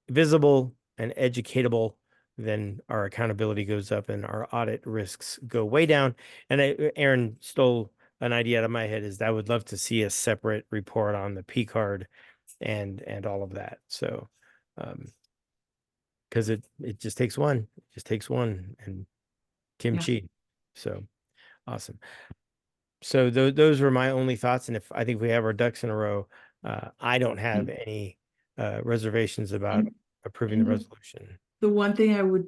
visible and educatable, then our accountability goes up and our audit risks go way down. And Aaron stole an idea out of my head is that I would love to see a separate report on the P card and all of that. So, because it just takes one, and kimchi. So awesome. So those were my only thoughts. And I think we have our ducks in a row, I don't have any reservations about approving the resolution. The one thing I would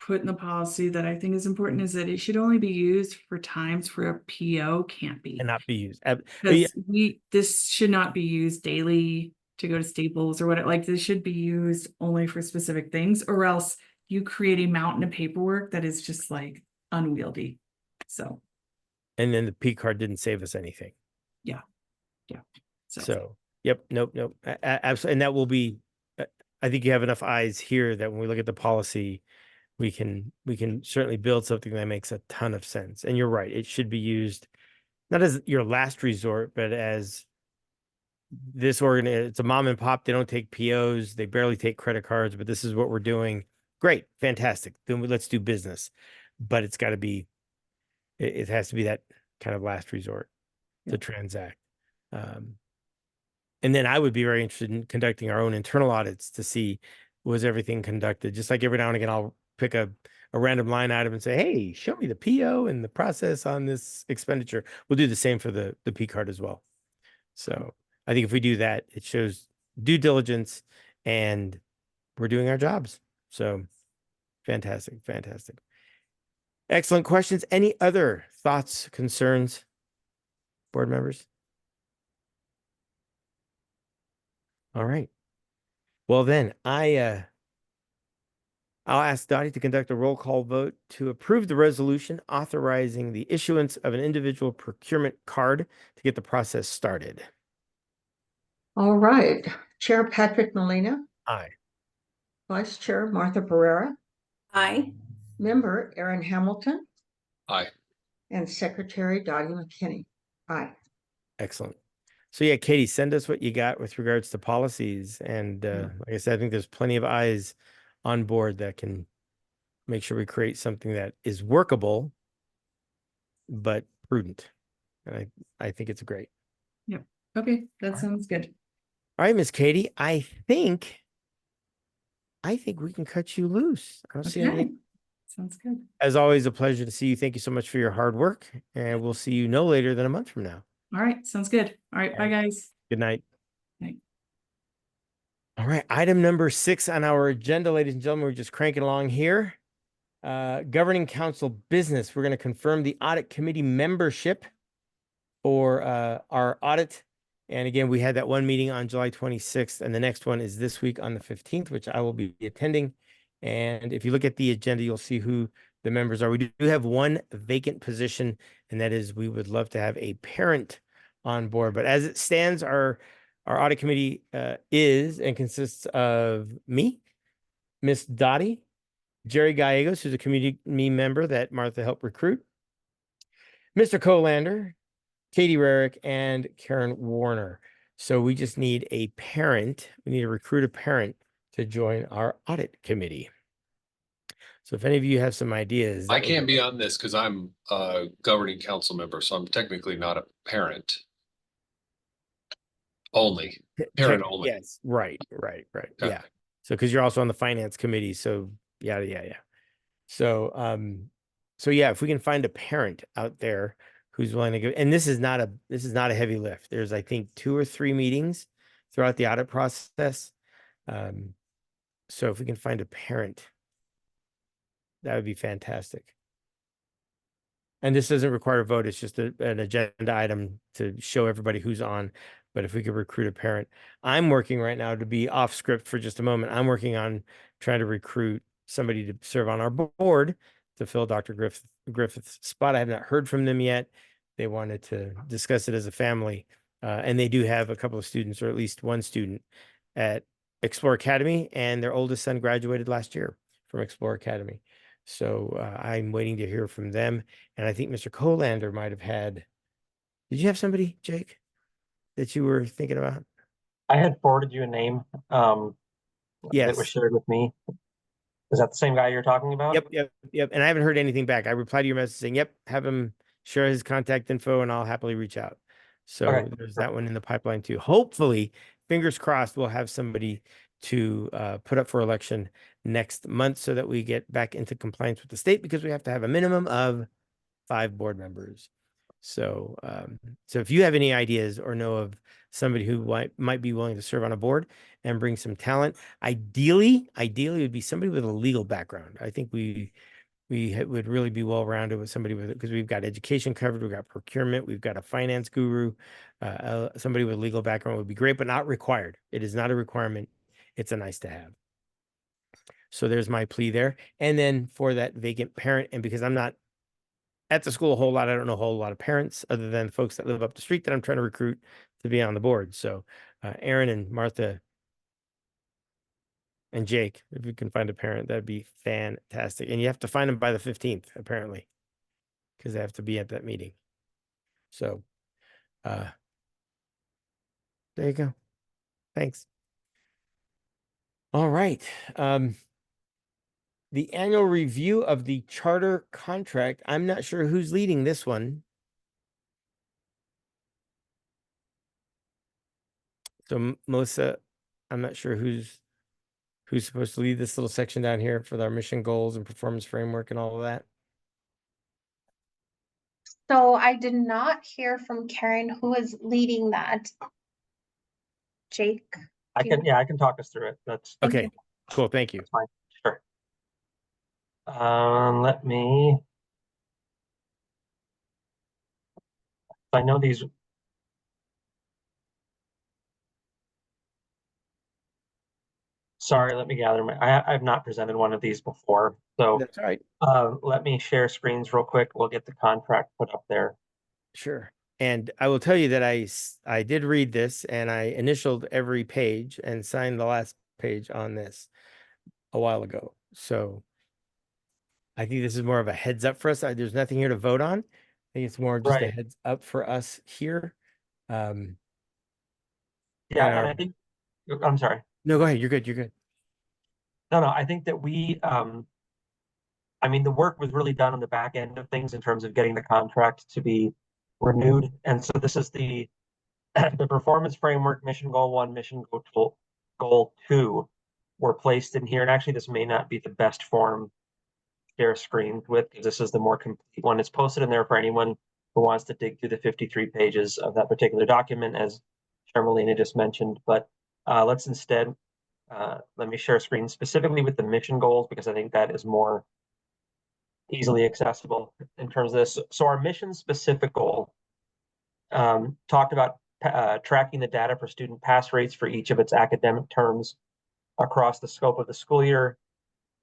put in the policy that I think is important is that it should only be used for times where a PO can't be. And not be used. Because this should not be used daily to go to Staples or whatever. Like this should be used only for specific things, or else you create a mountain of paperwork that is just like unwieldy. So. And then the P card didn't save us anything. Yeah. So yep, nope. Absolutely. And that will be, I think you have enough eyes here that when we look at the policy, we can certainly build something that makes a ton of sense. And you're right. It should be used not as your last resort, but as this it's a mom and pop. They don't take POs. They barely take credit cards, but this is what we're doing. Great. Fantastic. Then let's do business, but it's got to be, it has to be that kind of last resort to transact. And then I would be very interested in conducting our own internal audits to see was everything conducted. Just like every now and again, I'll pick a random line item and say, hey, show me the PO and the process on this expenditure. We'll do the same for the P card as well. So I think if we do that, it shows due diligence and we're doing our jobs. So fantastic, fantastic. Excellent questions. Any other thoughts, concerns, board members? All right. Well, then I'll ask Dottie to conduct a roll call vote to approve the resolution authorizing the issuance of an individual procurement card to get the process started. All right. Chair Patrick Molina, Aye. Vice Chair Martha Pereira, Aye. Member Aaron Hamilton, Aye. and Secretary Dottie McKinney. Aye. Excellent. So yeah, Katie, send us what you got with regards to policies. And like I said, I think there's plenty of eyes on board that can make sure we create something that is workable, but prudent. And I think it's great. Okay, that sounds good. All right, Miss Katie, I think we can cut you loose. I don't see Okay, anything. sounds good. As always, a pleasure to see you. Thank you so much for your hard work. And we'll see you no later than a month from now. All right, sounds good. All right, bye, guys. Good night. Night. All right. Item number 6 on our agenda, ladies and gentlemen, we're just cranking along here. Governing council business. We're going to confirm the audit committee membership for our audit. And again, we had that one meeting on July 26th, and the next one is this week on the 15th, which I will be attending. And if you look at the agenda, you'll see who the members are. We do have one vacant position, and that is we would love to have a parent on board. But as it stands, our audit committee is and consists of me, Miss Dottie, Jerry Gallegos, who's a community member that Martha helped recruit, Mr. Colander, Katie Rarick, and Karen Warner. So we just need a parent. We need to recruit a parent to join our audit committee. So if any of you have some ideas. I can't be on this because I'm a governing council member, so I'm technically not a parent. Only, parent only. Yes, right. Okay. Yeah. So because you're also on the finance committee, so yeah. So yeah, if we can find a parent out there who's willing to go, and this is not a heavy lift. There's, I think, 2 or 3 meetings throughout the audit process. So if we can find a parent, that would be fantastic. And this doesn't require a vote. It's just an agenda item to show everybody who's on. But if we could recruit a parent, I'm working right now to be off script for just a moment. I'm working on trying to recruit somebody to serve on our board to fill Dr. Griffith's spot. I have not heard from them yet. They wanted to discuss it as a family. And they do have a couple of students, or at least one student at Explore Academy, and their oldest son graduated last year from Explore Academy. So I'm waiting to hear from them. And I think Mr. Colander might have had, did you have somebody, Jake, that you were thinking about? I had forwarded you a name that Yes. was shared with me. Is that the same guy you're talking about? Yep. And I haven't heard anything back. I replied to your message saying, yep, have him share his contact info and I'll happily reach out. So Okay. there's that one in the pipeline too. Hopefully, fingers crossed, we'll have somebody to put up for election next month so that we get back into compliance with the state, because we have to have a minimum of 5 board members. So, so if you have any ideas or know of somebody who might be willing to serve on a board and bring some talent, ideally it would be somebody with a legal background. I think we would really be well rounded with somebody with it, because we've got education covered, we've got procurement, we've got a finance guru. Somebody with a legal background would be great, but not required. It is not a requirement. It's a nice to have. So there's my plea there. And then for that vacant parent, and because I'm not at the school a whole lot, I don't know a whole lot of parents other than folks that live up the street that I'm trying to recruit to be on the board. So Aaron and Martha and Jake, if you can find a parent, that'd be fantastic. And you have to find them by the 15th, apparently, because they have to be at that meeting. So there you go. Thanks. All right. The annual review of the charter contract. I'm not sure who's leading this one. So Melissa, I'm not sure who's supposed to lead this little section down here for our mission goals and performance framework and all of that. So I did not hear from Karen who is leading that. Jake? I Do you- can, yeah, I can talk us through it. That's Thank Okay, you. cool. Thank you. fine. Sure. Let me. I know these. Sorry, let me gather I've not presented one of these before, so That's all right. let me share screens real quick. We'll get the contract put up there. Sure. And I will tell you that I did read this and I initialed every page and signed the last page on this a while ago. So I think this is more of a heads up for us. There's nothing here to vote on. I think it's more just a Right. heads up for us here. Yeah, and and I think, I'm sorry. No, go ahead. You're good. You're good. No, I think that we, I mean, the work was really done on the back end of things in terms of getting the contract to be renewed. And so this is the the performance framework, mission goal 1, mission goal 2 were placed in here. And actually, this may not be the best form to share screen with, because this is the more complete one. It's posted in there for anyone who wants to dig through the 53 pages of that particular document, as Charmelina just mentioned. But let's instead, let me share a screen specifically with the mission goals, because I think that is more easily accessible in terms of this. So our mission specific goal talked about tracking the data for student pass rates for each of its academic terms across the scope of the school year.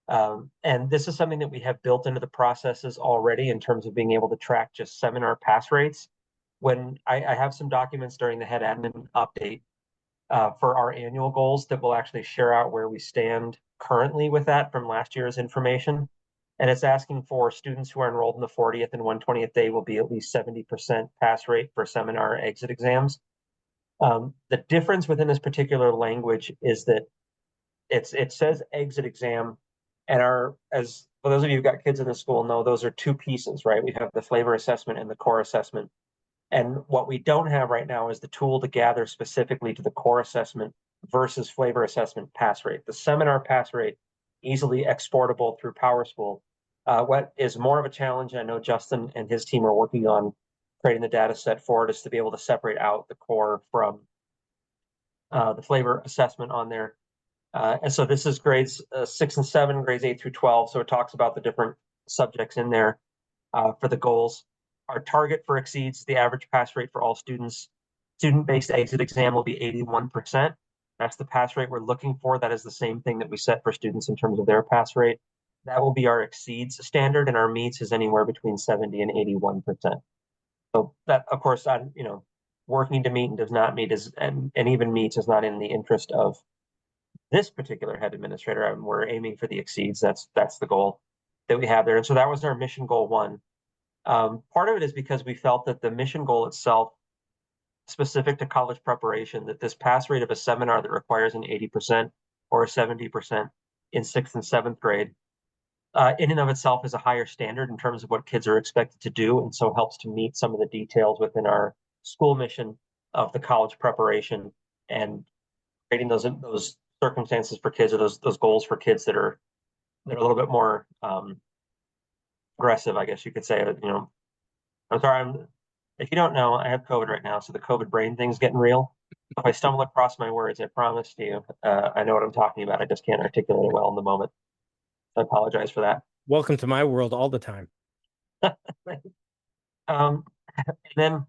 And this is something that we have built into the processes already in terms of being able to track just seminar pass rates. When I have some documents during the head admin update for our annual goals that will actually share out where we stand currently with that from last year's information. And it's asking for students who are enrolled in the 40th and 120th day will be at least 70% pass rate for seminar exit exams. The difference within this particular language is that it says exit exam, and as for those of you who've got kids in the school know, those are two pieces, right? We have the flavor assessment and the core assessment. And what we don't have right now is the tool to gather specifically to the core assessment versus flavor assessment pass rate. The seminar pass rate, easily exportable through PowerSchool. What is more of a challenge, I know Justin and his team are working on creating the data set for it, is to be able to separate out the core from the flavor assessment on there. And so this is grades 6 and 7, grades 8 through 12. So it talks about the different subjects in there for the goals. Our target for exceeds the average pass rate for all students. Student-based exit exam will be 81%. That's the pass rate we're looking for. That is the same thing that we set for students in terms of their pass rate. That will be our exceeds standard, and our meets is anywhere between 70 and 81%. So that, of course, working to meet and does not meet is, and even meets is not in the interest of this particular head administrator. We're aiming for the exceeds. That's the goal that we have there. And so that was our mission goal 1. Part of it is because we felt that the mission goal itself, specific to college preparation, that this pass rate of a seminar that requires an 80% or a 70% in 6th and 7th grade, in and of itself is a higher standard in terms of what kids are expected to do, and so helps to meet some of the details within our school mission of the college preparation and creating those circumstances for kids, or those goals for kids that are a little bit more aggressive, I guess you could say. I'm sorry, if you don't know, I have COVID right now, so the COVID brain thing's getting real. If I stumble across my words, I promise you, I know what I'm talking about. I just can't articulate it well in the moment. I apologize for that. Welcome to my world all the time. And then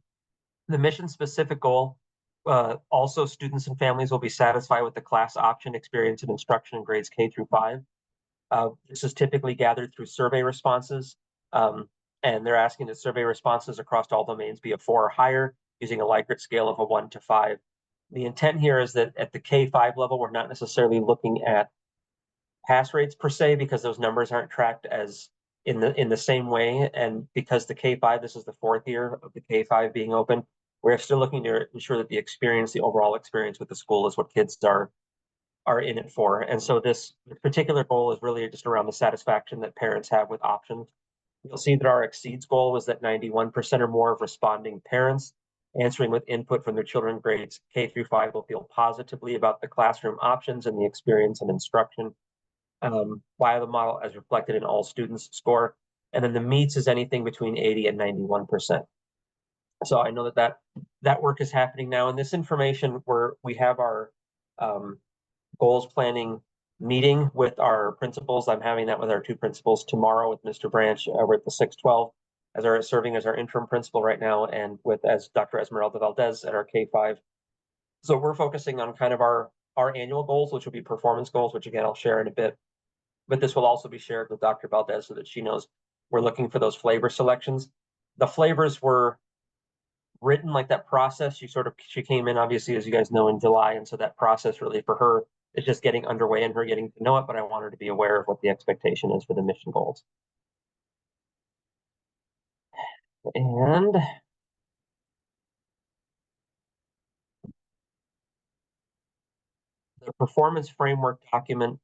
the mission specific goal, also students and families will be satisfied with the class option experience and instruction in grades K through 5. This is typically gathered through survey responses, and they're asking that survey responses across all domains be a 4 or higher, using a Likert scale of a 1 to 5. The intent here is that at the K5 level, we're not necessarily looking at pass rates per se, because those numbers aren't tracked as in the same way. And because the K5, this is the 4th year of the K5 being open, we're still looking to ensure that the overall experience with the school is what kids are in it for. And so this particular goal is really just around the satisfaction that parents have with options. You'll see that our exceeds goal was that 91% or more of responding parents answering with input from their children grades K through 5 will feel positively about the classroom options and the experience and instruction by the model as reflected in all students score. And then the meets is anything between 80 and 91%. So I know that work is happening now. And this information we have our goals planning meeting with our principals. I'm having that with our 2 principals tomorrow with Mr. Branch over at the 612 as serving as our interim principal right now, and as Dr. Esmeralda Valdez at our K5. So we're focusing on kind of our annual goals, which will be performance goals, which again I'll share in a bit. But this will also be shared with Dr. Valdez so that she knows we're looking for those flavor selections. The flavors were written like that process. She came in obviously, as you guys know, in July, and so that process really for her is just getting underway and her getting to know it. But I want her to be aware of what the expectation is for the mission goals. And the performance framework document.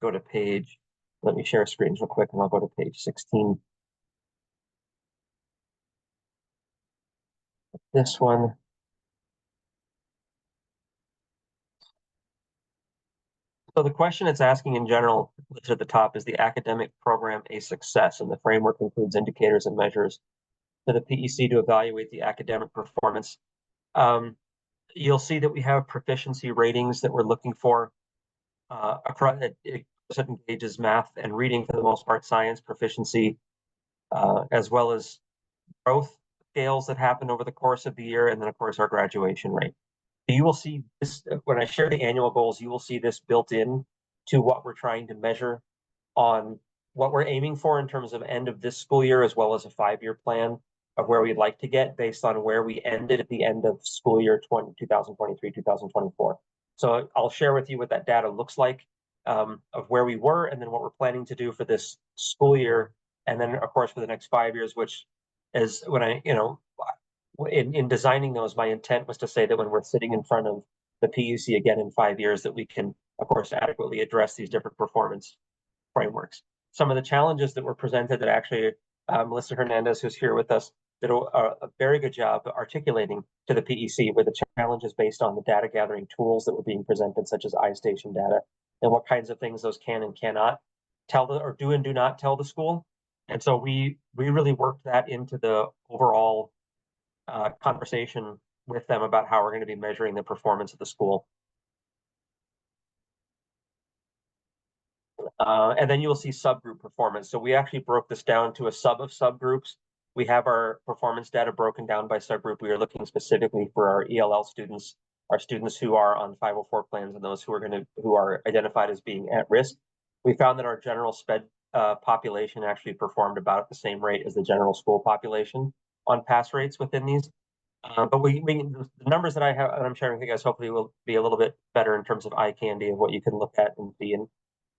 Go to page. Let me share screens real quick, and I'll go to page 16. This one. So the question it's asking in general, listed at the top, is the academic program a success? And the framework includes indicators and measures for the PEC to evaluate the academic performance. You'll see that we have proficiency ratings that we're looking for across. It engages math and reading for the most part, science proficiency, as well as growth scales that happen over the course of the year, and then of course our graduation rate. You will see this when I share the annual goals. You will see this built in to what we're trying to measure on what we're aiming for in terms of end of this school year, as well as a 5-year plan of where we'd like to get based on where we ended at the end of school year 2023, 2024. So I'll share with you what that data looks like of where we were, and then what we're planning to do for this school year, and then of course for the next 5 years, which is when in designing those, my intent was to say that when we're sitting in front of the PUC again in 5 years, that we can, of course, adequately address these different performance frameworks. Some of the challenges that were presented that actually Melissa Hernandez, who's here with us, did a very good job articulating to the PEC where the challenges based on the data gathering tools that were being presented, such as iStation data, and what kinds of things those can and cannot tell or do and do not tell the school. And so we really worked that into the overall conversation with them about how we're going to be measuring the performance of the school. And then you'll see subgroup performance. So we actually broke this down to a sub of subgroups. We have our performance data broken down by subgroup. We are looking specifically for our ELL students, our students who are on 504 plans, and those who are identified as being at risk. We found that our general SPED population actually performed about at the same rate as the general school population on pass rates within these. But the numbers that I have, and I'm sharing with you guys, hopefully will be a little bit better in terms of eye candy of what you can look at and see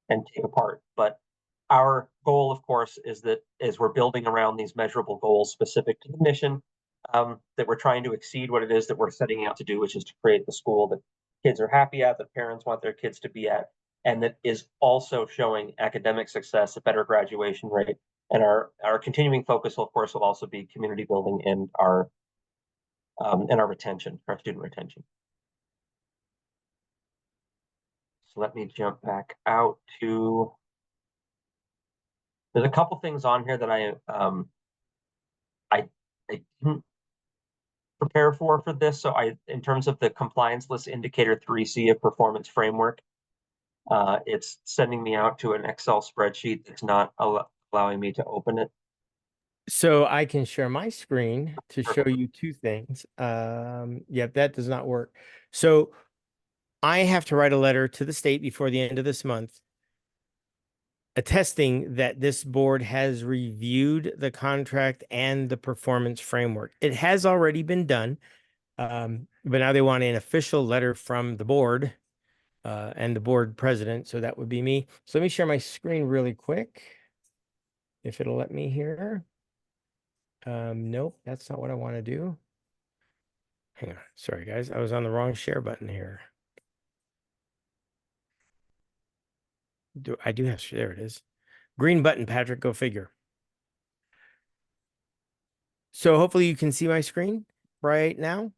and take apart. But our goal, of course, is that as we're building around these measurable goals specific to the mission, that we're trying to exceed what it is that we're setting out to do, which is to create the school that kids are happy at, that parents want their kids to be at, and that is also showing academic success, a better graduation rate. And our continuing focus, of course, will also be community building and our retention, our student retention. So let me jump back out to. There's a couple things on here that I didn't prepare for this. So in terms of the compliance list indicator 3C of performance framework, it's sending me out to an Excel spreadsheet that's not allowing me to open it. So I can share my screen to show you 2 things. Yeah, that does not work. So I have to write a letter to the state before the end of this month, attesting that this board has reviewed the contract and the performance framework. It has already been done, but now they want an official letter from the board and the board president. So that would be me. So let me share my screen really quick, if it'll let me here. Nope, that's not what I want to do. Hang on. Sorry, guys. I was on the wrong share button here. I do have, there it is. Green button, Patrick, go figure. So hopefully you can see my screen right now.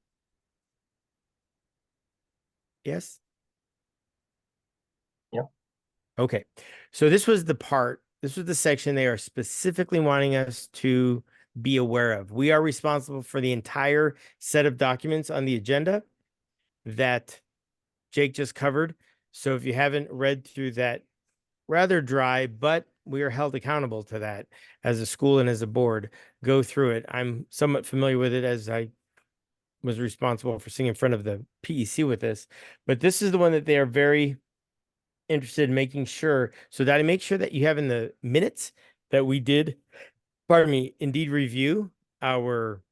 Yes. Yep. Okay. So this was the section they are specifically wanting us to be aware of. We are responsible for the entire set of documents on the agenda that Jake just covered. So if you haven't read through that rather dry, but we are held accountable to that as a school and as a board, go through it. I'm somewhat familiar with it as I was responsible for sitting in front of the PEC with this, but this is the one that they are very interested in making sure, so that I make sure that you have in the minutes that we did, pardon me, indeed review our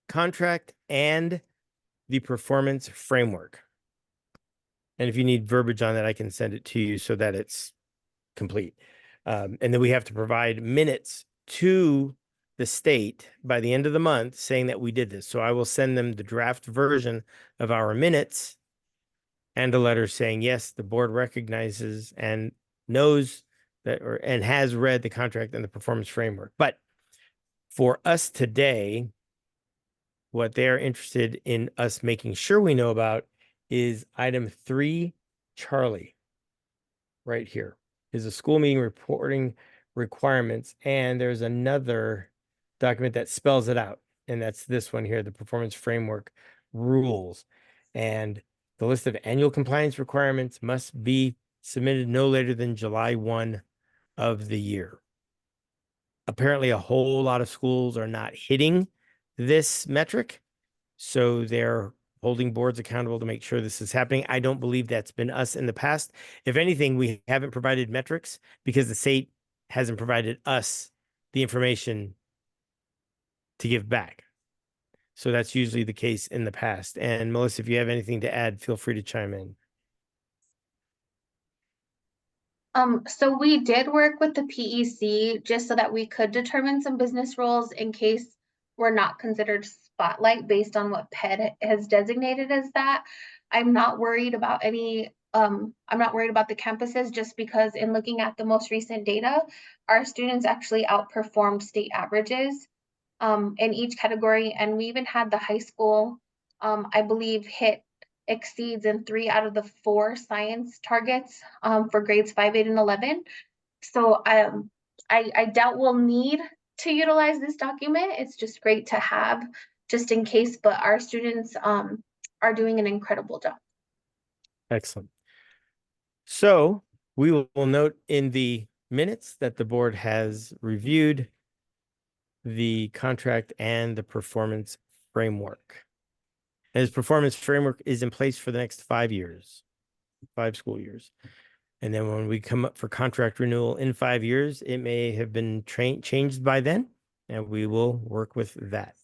contract and the performance framework. And if you need verbiage on that, I can send it to you so that it's complete. And then we have to provide minutes to the state by the end of the month saying that we did this. So I will send them the draft version of our minutes and a letter saying, yes, the board recognizes and knows that, and has read the contract and the performance framework. But for us today, what they're interested in us making sure we know about is item 3, Charlie, right here, is a school meeting reporting requirements. And there's another document that spells it out. And that's this one here, the performance framework rules. And the list of annual compliance requirements must be submitted no later than July 1 of the year. Apparently, a whole lot of schools are not hitting this metric. So they're holding boards accountable to make sure this is happening. I don't believe that's been us in the past. If anything, we haven't provided metrics because the state hasn't provided us the information to give back. So that's usually the case in the past. And Melissa, if you have anything to add, feel free to chime in. So we did work with the PEC just so that we could determine some business roles in case we're not considered spotlight based on what PED has designated as that. I'm not worried about any, I'm not worried about the campuses just because in looking at the most recent data, our students actually outperformed state averages in each category. And we even had the high school, I believe, exceeds in 3 out of the 4 science targets for grades 5, 8, and 11. So I doubt we'll need to utilize this document. It's just great to have just in case, but our students are doing an incredible job. Excellent. So we will note in the minutes that the board has reviewed the contract and the performance framework. And his performance framework is in place for the next 5 years, 5 school years. And then when we come up for contract renewal in 5 years, it may have been changed by then, and we will work with that.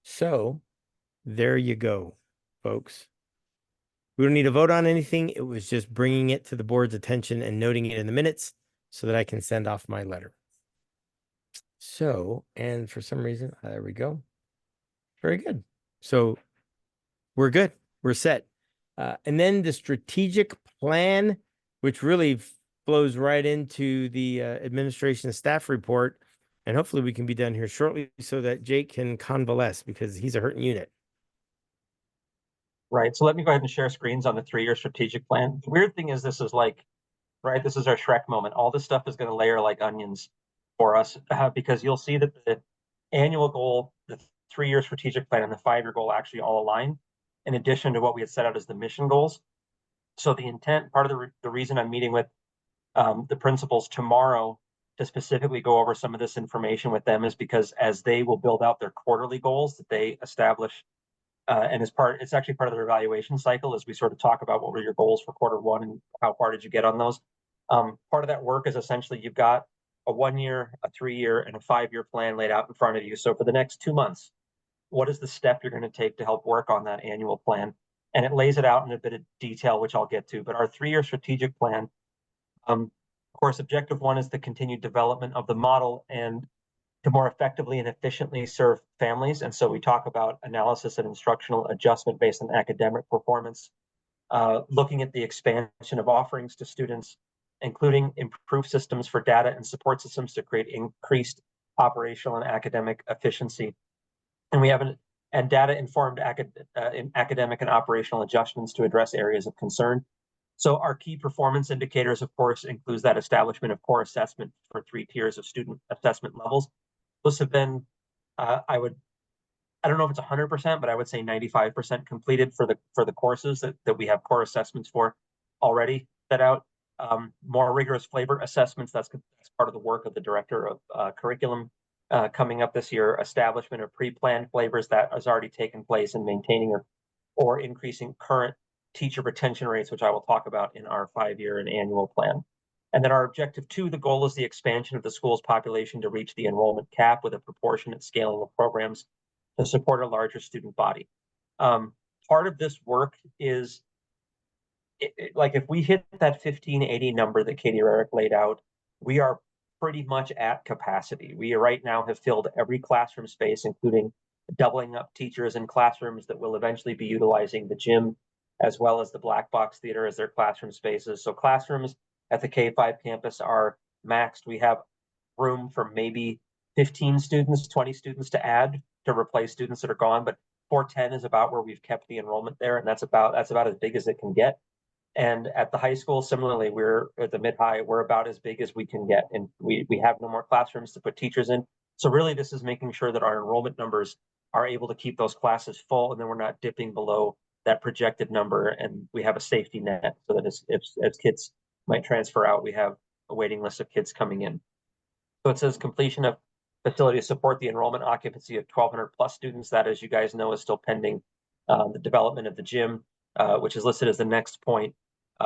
So there you go, folks. We don't need to vote on anything. It was just bringing it to the board's attention and noting it in the minutes so that I can send off my letter. So, and for some reason, there we go. Very good. So we're good. We're set. And then the strategic plan, which really flows right into the administration staff report. And hopefully we can be done here shortly so that Jake can convalesce because he's a hurting unit. Right. So let me go ahead and share screens on the 3-year strategic plan. The weird thing is this is like, right, this is our Shrek moment. All this stuff is going to layer like onions for us because you'll see that the annual goal, the 3-year strategic plan, and the 5-year goal actually all align in addition to what we had set out as the mission goals. So the intent, part of the reason I'm meeting with the principals tomorrow to specifically go over some of this information with them is because as they will build out their quarterly goals that they establish and it's actually part of their evaluation cycle as we sort of talk about what were your goals for Q1 and how far did you get on those. Part of that work is essentially you've got a 1-year, a 3-year, and a 5-year plan laid out in front of you. So for the next 2 months, what is the step you're going to take to help work on that annual plan? And it lays it out in a bit of detail, which I'll get to. But our 3-year strategic plan, of course, objective 1 is the continued development of the model and to more effectively and efficiently serve families. And so we talk about analysis and instructional adjustment based on academic performance, looking at the expansion of offerings to students, including improved systems for data and support systems to create increased operational and academic efficiency. And we have and data-informed academic and operational adjustments to address areas of concern. So our key performance indicators, of course, includes that establishment of core assessment for 3 tiers of student assessment levels. Those have been, I don't know if it's 100%, but I would say 95% completed for the courses that we have core assessments for already set out. More rigorous flavor assessments, that's part of the work of the director of curriculum coming up this year. Establishment of pre-planned flavors that has already taken place, and maintaining or increasing current teacher retention rates, which I will talk about in our 5-year and annual plan. And then our objective 2, the goal is the expansion of the school's population to reach the enrollment cap with a proportionate scaling of programs to support a larger student body. Part of this work is, like, if we hit that 1580 number that Katie Rarick laid out, we are pretty much at capacity. We right now have filled every classroom space, including doubling up teachers in classrooms that will eventually be utilizing the gym, as well as the black box theater as their classroom spaces. So classrooms at the K5 campus are maxed. We have room for maybe 15 students, 20 students to add to replace students that are gone, but 410 is about where we've kept the enrollment there, and that's about as big as it can get. And at the high school, similarly, we're at the mid-high, we're about as big as we can get, and we have no more classrooms to put teachers in. So really, this is making sure that our enrollment numbers are able to keep those classes full, and then we're not dipping below that projected number, and we have a safety net so that as kids might transfer out, we have a waiting list of kids coming in. So it says completion of facility to support the enrollment occupancy of 1,200 plus students. That, as you guys know, is still pending. The development of the gym, which is listed as the next point.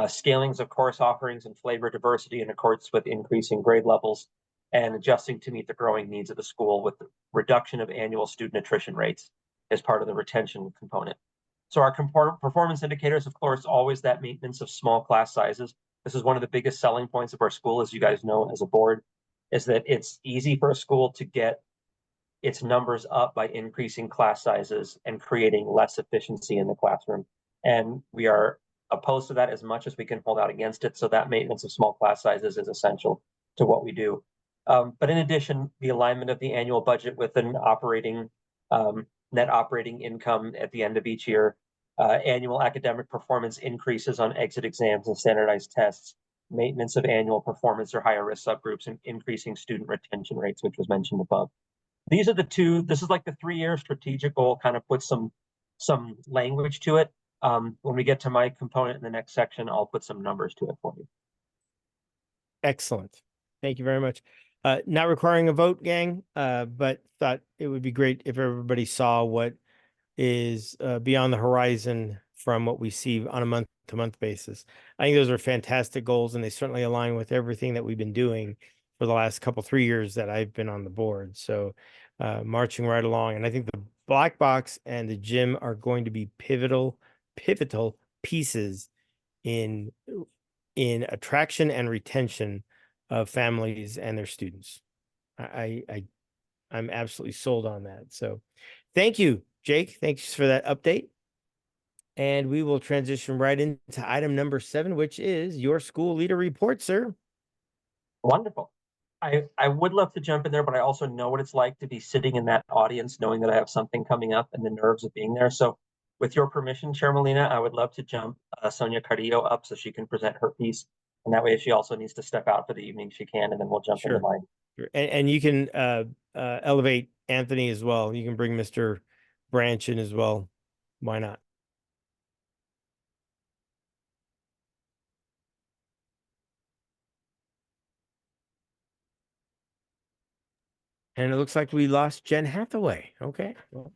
Scalings of course offerings and flavor diversity in accordance with increasing grade levels, and adjusting to meet the growing needs of the school with the reduction of annual student attrition rates as part of the retention component. So our performance indicators, of course, always that maintenance of small class sizes. This is one of the biggest selling points of our school, as you guys know, as a board, is that it's easy for a school to get its numbers up by increasing class sizes and creating less efficiency in the classroom. And we are opposed to that as much as we can hold out against it. So that maintenance of small class sizes is essential to what we do. But in addition, the alignment of the annual budget with an operating net operating income at the end of each year, annual academic performance increases on exit exams and standardized tests, maintenance of annual performance or higher risk subgroups, and increasing student retention rates, which was mentioned above. These are the two. This is like the 3-year strategic goal, kind of put some language to it. When we get to my component in the next section, I'll put some numbers to it for you. Excellent. Thank you very much. Not requiring a vote, gang, but thought it would be great if everybody saw what is beyond the horizon from what we see on a month-to-month basis. I think those are fantastic goals, and they certainly align with everything that we've been doing for the last 3 years that I've been on the board. So marching right along. And I think the black box and the gym are going to be pivotal pieces in attraction and retention of families and their students. I'm absolutely sold on that. So thank you, Jake. Thanks for that update. And we will transition right into item number 7, which is your school leader report, sir. Wonderful. I would love to jump in there, but I also know what it's like to be sitting in that audience, knowing that I have something coming up and the nerves of being there. So with your permission, Chair Molina, I would love to jump Sonia Carrillo up so she can present her piece. And that way, if she also needs to step out for the evening, she can, and then we'll jump into mine. Sure. And you can elevate Anthony as well. You can bring Mr. Branch in as well. Why not? And it looks like we lost Jen Hathaway. Okay. Well,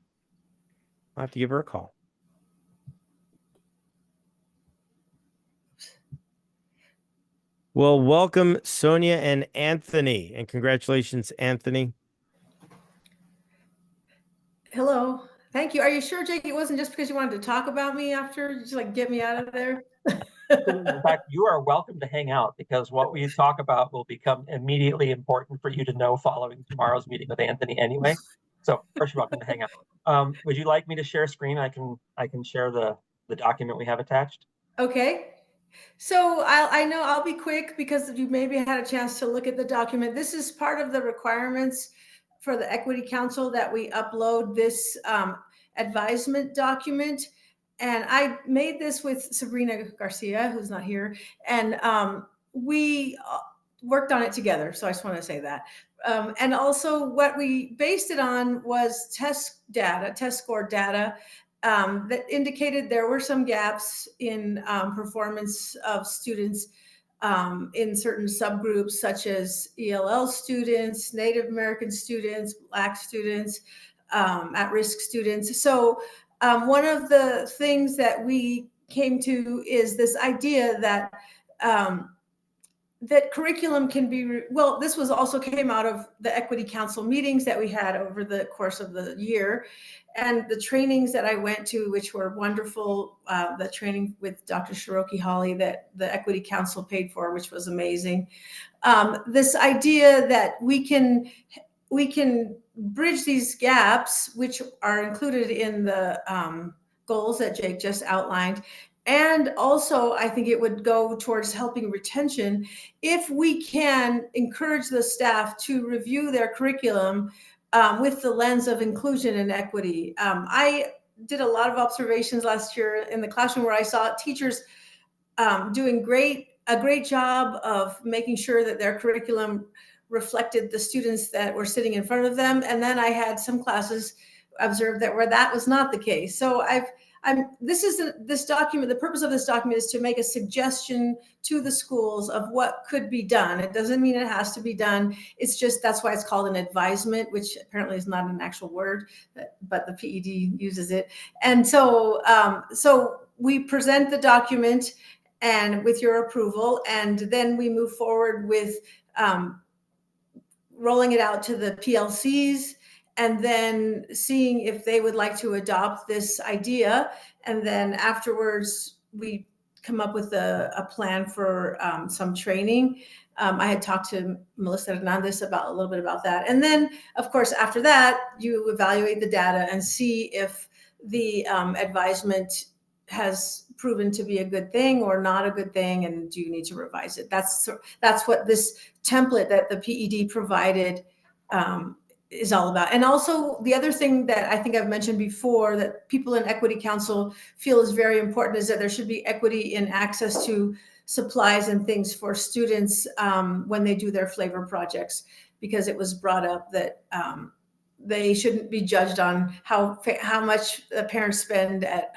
I'll have to give her a call. Well, welcome Sonia and Anthony, and congratulations, Anthony. Hello. Thank you. Are you sure, Jake, it wasn't just because you wanted to talk about me after, just like get me out of there? In fact, you are welcome to hang out, because what we talk about will become immediately important for you to know following tomorrow's meeting with Anthony anyway. So of course you're welcome to hang out. Would you like me to share screen? I can share the document we have attached. Okay. So I know I'll be quick because you maybe had a chance to look at the document. This is part of the requirements for the Equity Council that we upload this advisement document. And I made this with Sabrina Garcia, who's not here, and we worked on it together. So I just want to say that. And also what we based it on was test score data that indicated there were some gaps in performance of students in certain subgroups, such as ELL students, Native American students, Black students, at-risk students. So one of the things that we came to is this idea that that curriculum can be, well, this was also came out of the Equity Council meetings that we had over the course of the year, and the trainings that I went to, which were wonderful. The training with Dr. Shiroki Hawley that the Equity Council paid for, which was amazing. This idea that we can bridge these gaps, which are included in the goals that Jake just outlined. And also, I think it would go towards helping retention if we can encourage the staff to review their curriculum with the lens of inclusion and equity. I did a lot of observations last year in the classroom where I saw teachers doing a great job of making sure that their curriculum reflected the students that were sitting in front of them. And then I had some classes observed that where that was not the case. So this document, the purpose of this document is to make a suggestion to the schools of what could be done. It doesn't mean it has to be done. It's just, that's why it's called an advisement, which apparently is not an actual word, but the PED uses it. And so, so we present the document and with your approval, and then we move forward with rolling it out to the PLCs, and then seeing if they would like to adopt this idea. And then afterwards, we come up with a plan for some training. I had talked to Melissa Hernandez about a little bit about that. And then, of course, after that, you evaluate the data and see if the advisement has proven to be a good thing or not a good thing, and do you need to revise it? That's what this template that the PED provided is all about. And also the other thing that I think I've mentioned before that people in Equity Council feel is very important is that there should be equity in access to supplies and things for students when they do their flavor projects, because it was brought up that they shouldn't be judged on how much the parents spend at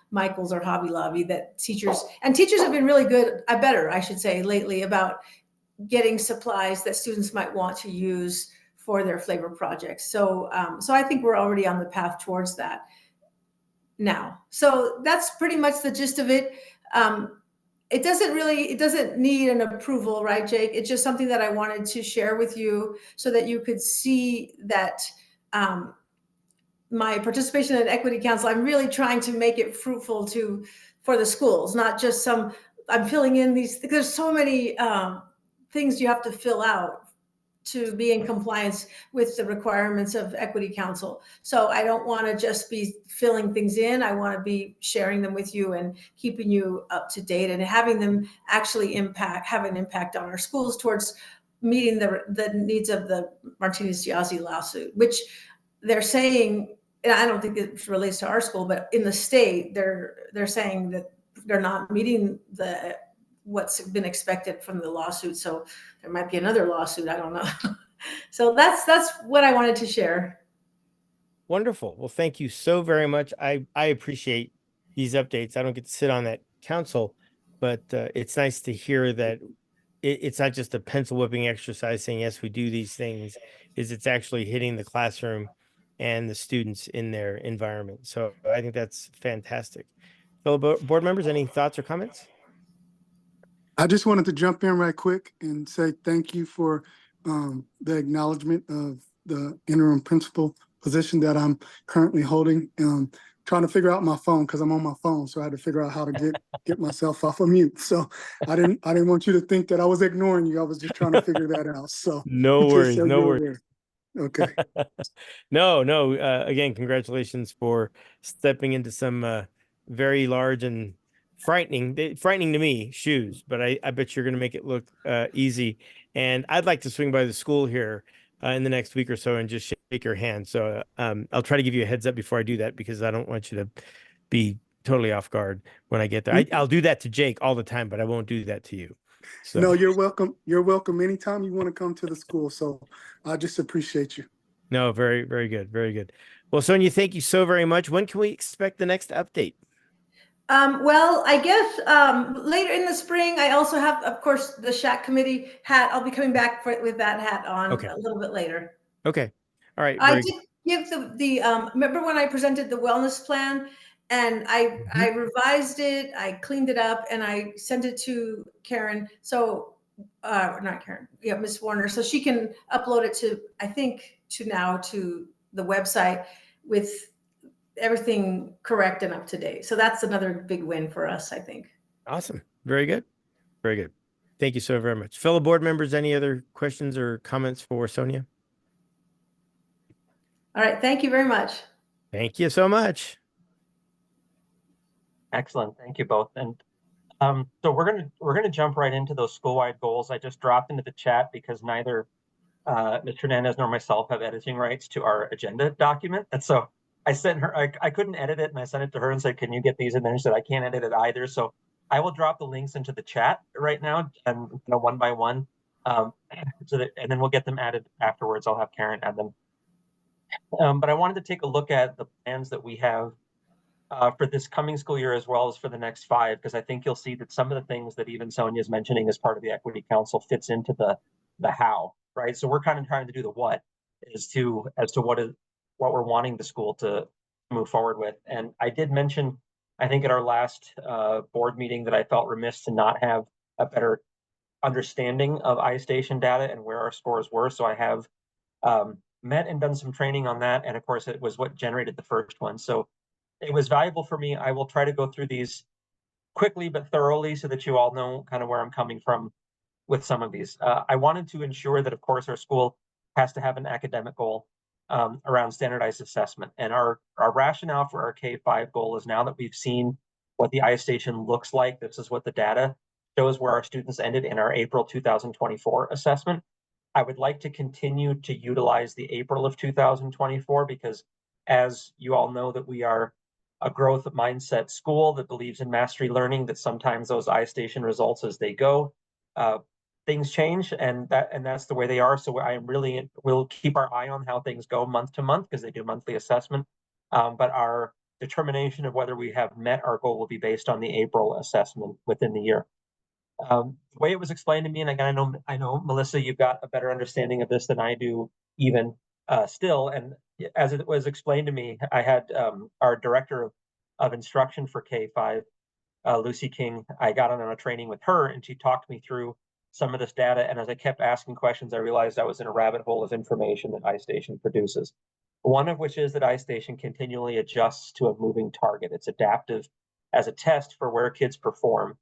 Michael's or Hobby Lobby. That teachers have been really good, I should say, lately about getting supplies that students might want to use for their flavor projects. So, so I think we're already on the path towards that now. So that's pretty much the gist of it. It doesn't need an approval, right, Jake? It's just something that I wanted to share with you so that you could see that my participation in Equity Council, I'm really trying to make it fruitful for the schools, not just I'm filling in these, there's so many things you have to fill out to be in compliance with the requirements of Equity Council. So I don't want to just be filling things in. I want to be sharing them with you and keeping you up to date and having them actually have an impact on our schools towards meeting the needs of the Martinez-Giazzi lawsuit, which they're saying, and I don't think it relates to our school, but in the state, they're saying that they're not meeting what's been expected from the lawsuit. So there might be another lawsuit. I don't know. So that's what I wanted to share. Wonderful. Well, thank you so very much. I appreciate these updates. I don't get to sit on that council, but it's nice to hear that it's not just a pencil whipping exercise saying, yes, we do these things, it's actually hitting the classroom and the students in their environment. So I think that's fantastic. Fellow board members, any thoughts or comments? I just wanted to jump in right quick and say thank you for the acknowledgement of the interim principal position that I'm currently holding. Trying to figure out my phone because I'm on my phone, so I had to figure out how to get myself off of mute. So I didn't want you to think that I was ignoring you. I was just trying to figure that out. So no worries, so no worries. Okay. No. Again, congratulations for stepping into some very large and frightening to me shoes, but I bet you're going to make it look easy. And I'd like to swing by the school here in the next week or so and just shake your hand. So I'll try to give you a heads up before I do that because I don't want you to be totally off guard when I get there. I'll do that to Jake all the time, but I won't do that to you. So No, you're welcome. You're welcome anytime you want to come to the school. So I just appreciate you. no, very, very good. Very good. Well, Sonia, thank you so very much. When can we expect the next update? Well, I guess later in the spring, I also have, of course, the Shack Committee hat. I'll be coming back with that hat on Okay. a little bit later. Okay. All right. I Very did give the remember when I presented the wellness plan and I revised it, I cleaned it up and I sent it to Karen. So not Karen, yeah, Miss Warner. So she can upload it to, I think to the website with everything correct and up to date. So that's another big win for us, I think. Awesome. Very good. Very good. Thank you so very much. Fellow board members, any other questions or comments for Sonia? All right. Thank you very much. Thank you so much. Excellent. Thank you both. And so we're gonna jump right into those school-wide goals. I just dropped into the chat because neither Mr. Hernandez nor myself have editing rights to our agenda document. And so I sent her, I couldn't edit it and I sent it to her and said, can you get these in there? She said, I can't edit it either. So I will drop the links into the chat right now and one by one. And then we'll get them added afterwards. I'll have Karen add them. But I wanted to take a look at the plans that we have for this coming school year as well as for the next 5, because I think you'll see that some of the things that even Sonia is mentioning as part of the Equity Council fits into the how, right? So we're kind of trying to do the what as to what we're wanting the school to move forward with. And I did mention, I think at our last board meeting, that I felt remiss to not have a better understanding of iStation data and where our scores were. So I have met and done some training on that. And of course, it was what generated the first one. So it was valuable for me. I will try to go through these quickly but thoroughly so that you all know kind of where I'm coming from with some of these. I wanted to ensure that, of course, our school has to have an academic goal around standardized assessment. And our rationale for our K-5 goal is, now that we've seen what the iStation looks like, this is what the data shows where our students ended in our April 2024 assessment. I would like to continue to utilize the April of 2024 because, as you all know, that we are a growth mindset school that believes in mastery learning, that sometimes those iStation results as they go, things change, and that's the way they are. So we'll keep our eye on how things go month to month because they do monthly assessment. But our determination of whether we have met our goal will be based on the April assessment within the year. The way it was explained to me, and again, I know Melissa, you've got a better understanding of this than I do, even still. And as it was explained to me, I had our director of instruction for K-5, Lucy King. I got on a training with her, and she talked me through some of this data. And as I kept asking questions, I realized I was in a rabbit hole of information that iStation produces. One of which is that iStation continually adjusts to a moving target. It's adaptive as a test for where kids perform.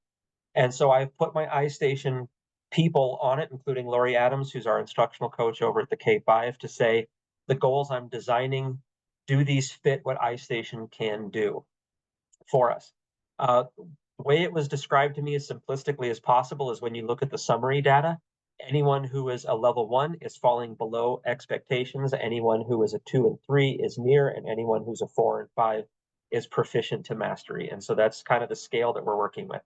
And so I've put my iStation people on it, including Lori Adams, who's our instructional coach over at the K-5, to say the goals I'm designing, do these fit what iStation can do for us? The way it was described to me as simplistically as possible is, when you look at the summary data, anyone who is a level 1 is falling below expectations. Anyone who is a 2 and 3 is near, and anyone who's a 4 and 5 is proficient to mastery. And so that's kind of the scale that we're working with.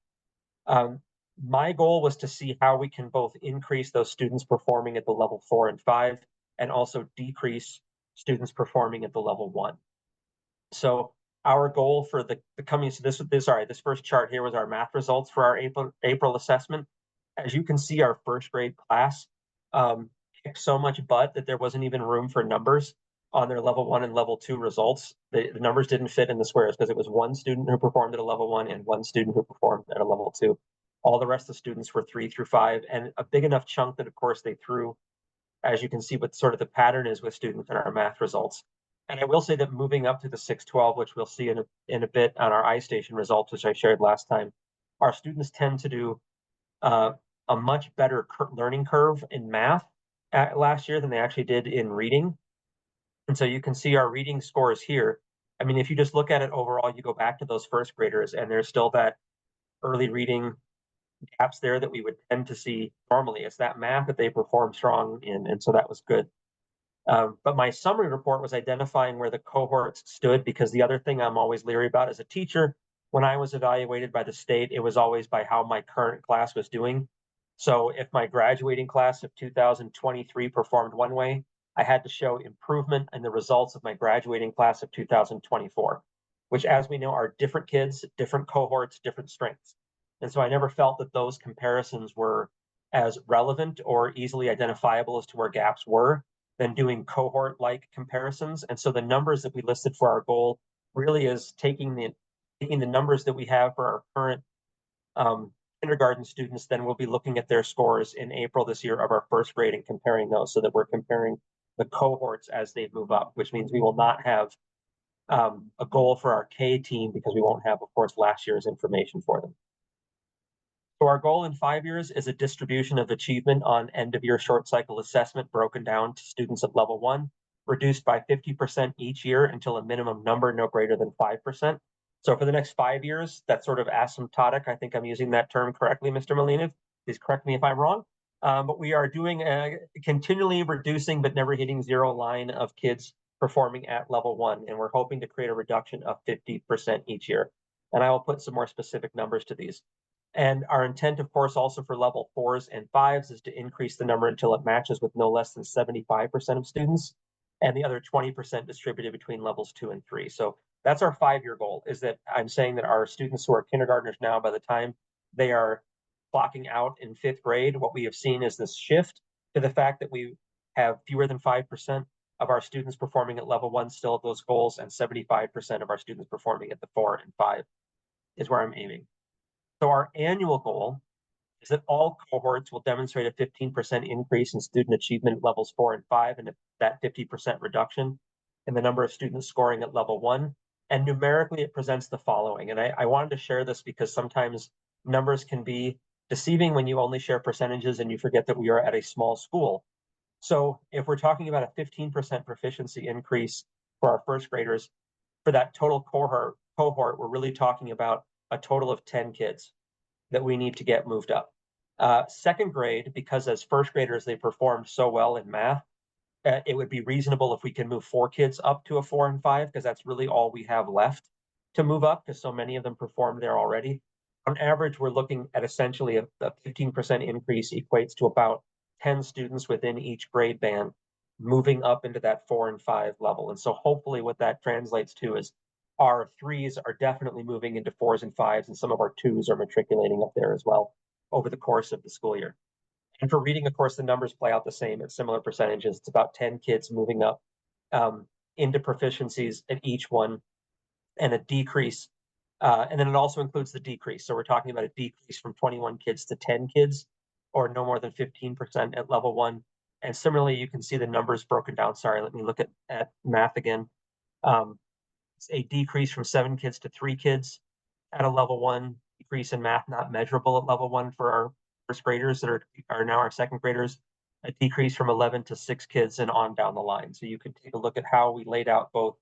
My goal was to see how we can both increase those students performing at the level 4 and 5 and also decrease students performing at the level 1. So our goal for the coming, so this first chart here was our math results for our April assessment. As you can see, our first grade class kicked so much butt that there wasn't even room for numbers on their level 1 and level 2 results. The numbers didn't fit in the squares because it was one student who performed at a level 1 and one student who performed at a level 2. All the rest of the students were 3 through 5, and a big enough chunk that, of course, they threw, as you can see what sort of the pattern is with students in our math results. And I will say that moving up to the 612, which we'll see in a bit on our iStation results, which I shared last time, our students tend to do a much better learning curve in math last year than they actually did in reading. And so you can see our reading scores here. I mean, if you just look at it overall, you go back to those first graders, and there's still that early reading gaps there that we would tend to see normally. It's that math that they perform strong in, and so that was good. But my summary report was identifying where the cohorts stood, because the other thing I'm always leery about as a teacher, when I was evaluated by the state, it was always by how my current class was doing. So if my graduating class of 2023 performed one way, I had to show improvement in the results of my graduating class of 2024, which, as we know, are different kids, different cohorts, different strengths. And so I never felt that those comparisons were as relevant or easily identifiable as to where gaps were than doing cohort-like comparisons. And so the numbers that we listed for our goal really is taking the numbers that we have for our current kindergarten students. Then we'll be looking at their scores in April this year of our first grade and comparing those, so that we're comparing the cohorts as they move up, which means we will not have a goal for our K team, because we won't have, of course, last year's information for them. So our goal in 5 years is a distribution of achievement on end of year short cycle assessment broken down to students at level 1, reduced by 50% each year until a minimum number no greater than 5%. So for the next 5 years, that's sort of asymptotic. I think I'm using that term correctly, Mr. Molina. Please correct me if I'm wrong. But we are doing a continually reducing but never hitting zero line of kids performing at level 1. And we're hoping to create a reduction of 50% each year. And I will put some more specific numbers to these. And our intent, of course, also for level 4s and 5s is to increase the number until it matches with no less than 75% of students, and the other 20% distributed between levels 2 and 3. So that's our 5-year goal, is that I'm saying that our students who are kindergartners now, by the time they are clocking out in 5th grade, what we have seen is this shift to the fact that we have fewer than 5% of our students performing at level 1 still at those goals, and 75% of our students performing at the 4 and 5 is where I'm aiming. So our annual goal is that all cohorts will demonstrate a 15% increase in student achievement levels 4 and 5, and that 50% reduction in the number of students scoring at level 1. And numerically, it presents the following. And I wanted to share this because sometimes numbers can be deceiving when you only share percentages and you forget that we are at a small school. So if we're talking about a 15% proficiency increase for our first graders, for that total cohort, we're really talking about a total of 10 kids that we need to get moved up. Second grade, because as first graders, they performed so well in math, it would be reasonable if we can move 4 kids up to a 4 and 5, because that's really all we have left to move up, because so many of them performed there already. On average, we're looking at essentially a 15% increase equates to about 10 students within each grade band moving up into that 4 and 5 level. And so hopefully what that translates to is our 3s are definitely moving into 4s and 5s, and some of our 2s are matriculating up there as well over the course of the school year. And for reading, of course, the numbers play out the same at similar percentages. It's about 10 kids moving up into proficiencies at each one, and a decrease. And then it also includes the decrease. So we're talking about a decrease from 21 kids to 10 kids, or no more than 15% at level 1. And similarly, you can see the numbers broken down. Sorry, let me look at math again. It's a decrease from 7 kids to 3 kids at a level 1, decrease in math not measurable at level 1 for our first graders that are now our second graders, a decrease from 11 to 6 kids, and on down the line. So you can take a look at how we laid out both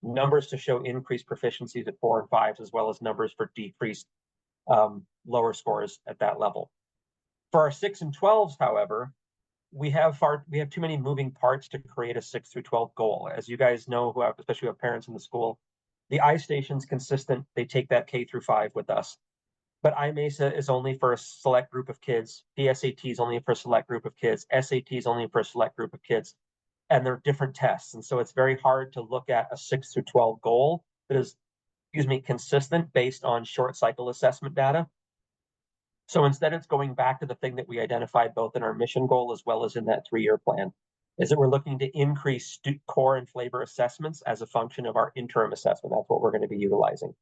numbers to show increased proficiencies at 4 and 5s, as well as numbers for decreased lower scores at that level. For our 6 and 12s, however, we have too many moving parts to create a 6 through 12 goal. As you guys know, especially who have parents in the school, the iStation's consistent. They take that K through 5 with us. But iMesa is only for a select group of kids. PSAT is only for a select group of kids. SAT is only for a select group of kids. And they're different tests. And so it's very hard to look at a 6 through 12 goal that is, consistent based on short cycle assessment data. So instead, it's going back to the thing that we identified both in our mission goal as well as in that 3-year plan, is that we're looking to increase core and flavor assessments as a function of our interim assessment. That's what we're going to be utilizing.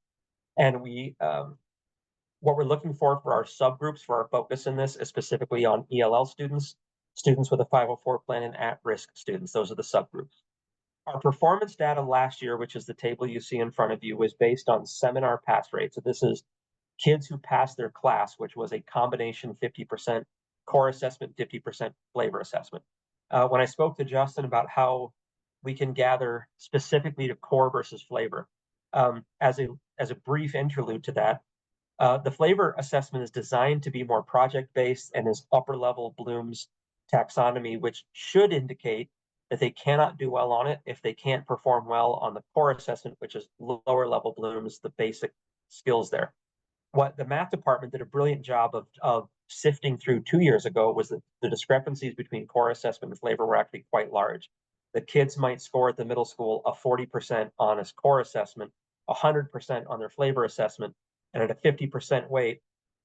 And what we're looking for our subgroups for our focus in this is specifically on ELL students, students with a 504 plan, and at-risk students. Those are the subgroups. Our performance data last year, which is the table you see in front of you, was based on seminar pass rate. So this is kids who passed their class, which was a combination 50% core assessment, 50% flavor assessment. When I spoke to Justin about how we can gather specifically to core versus flavor, as a brief interlude to that, the flavor assessment is designed to be more project-based and is upper level Bloom's taxonomy, which should indicate that they cannot do well on it if they can't perform well on the core assessment, which is lower level blooms, the basic skills there. What the math department did a brilliant job of sifting through 2 years ago was that the discrepancies between core assessment and flavor were actually quite large. The kids might score at the middle school a 40% on a core assessment, 100% on their flavor assessment, and at a 50% weight,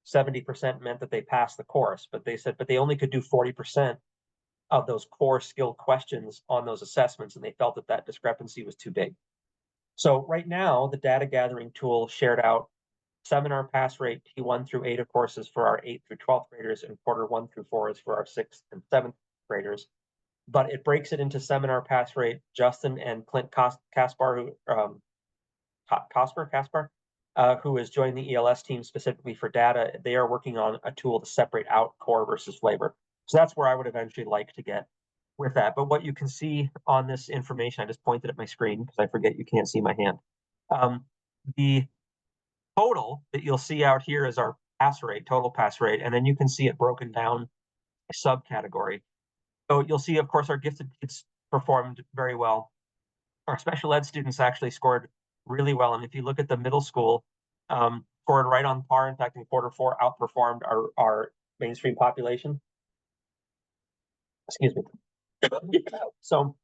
70% meant that they passed the course. But they said, but they only could do 40% of those core skill questions on those assessments, and they felt that that discrepancy was too big. So right now, the data gathering tool shared out seminar pass rate T1 through 8 of courses for our 8th through 12th graders, and quarter 1 through 4 is for our 6th and 7th graders. But it breaks it into seminar pass rate. Justin and Clint Kaspar, who has joined the ELS team specifically for data, they are working on a tool to separate out core versus flavor. So that's where I would eventually like to get with that. But what you can see on this information, I just pointed at my screen because I forget you can't see my hand. The total that you'll see out here is our pass rate, total pass rate, and then you can see it broken down subcategory. So you'll see, of course, our gifted kids performed very well. Our special ed students actually scored really well. And if you look at the middle school, scored right on par. In fact, in quarter 4, outperformed our mainstream population. Excuse me. So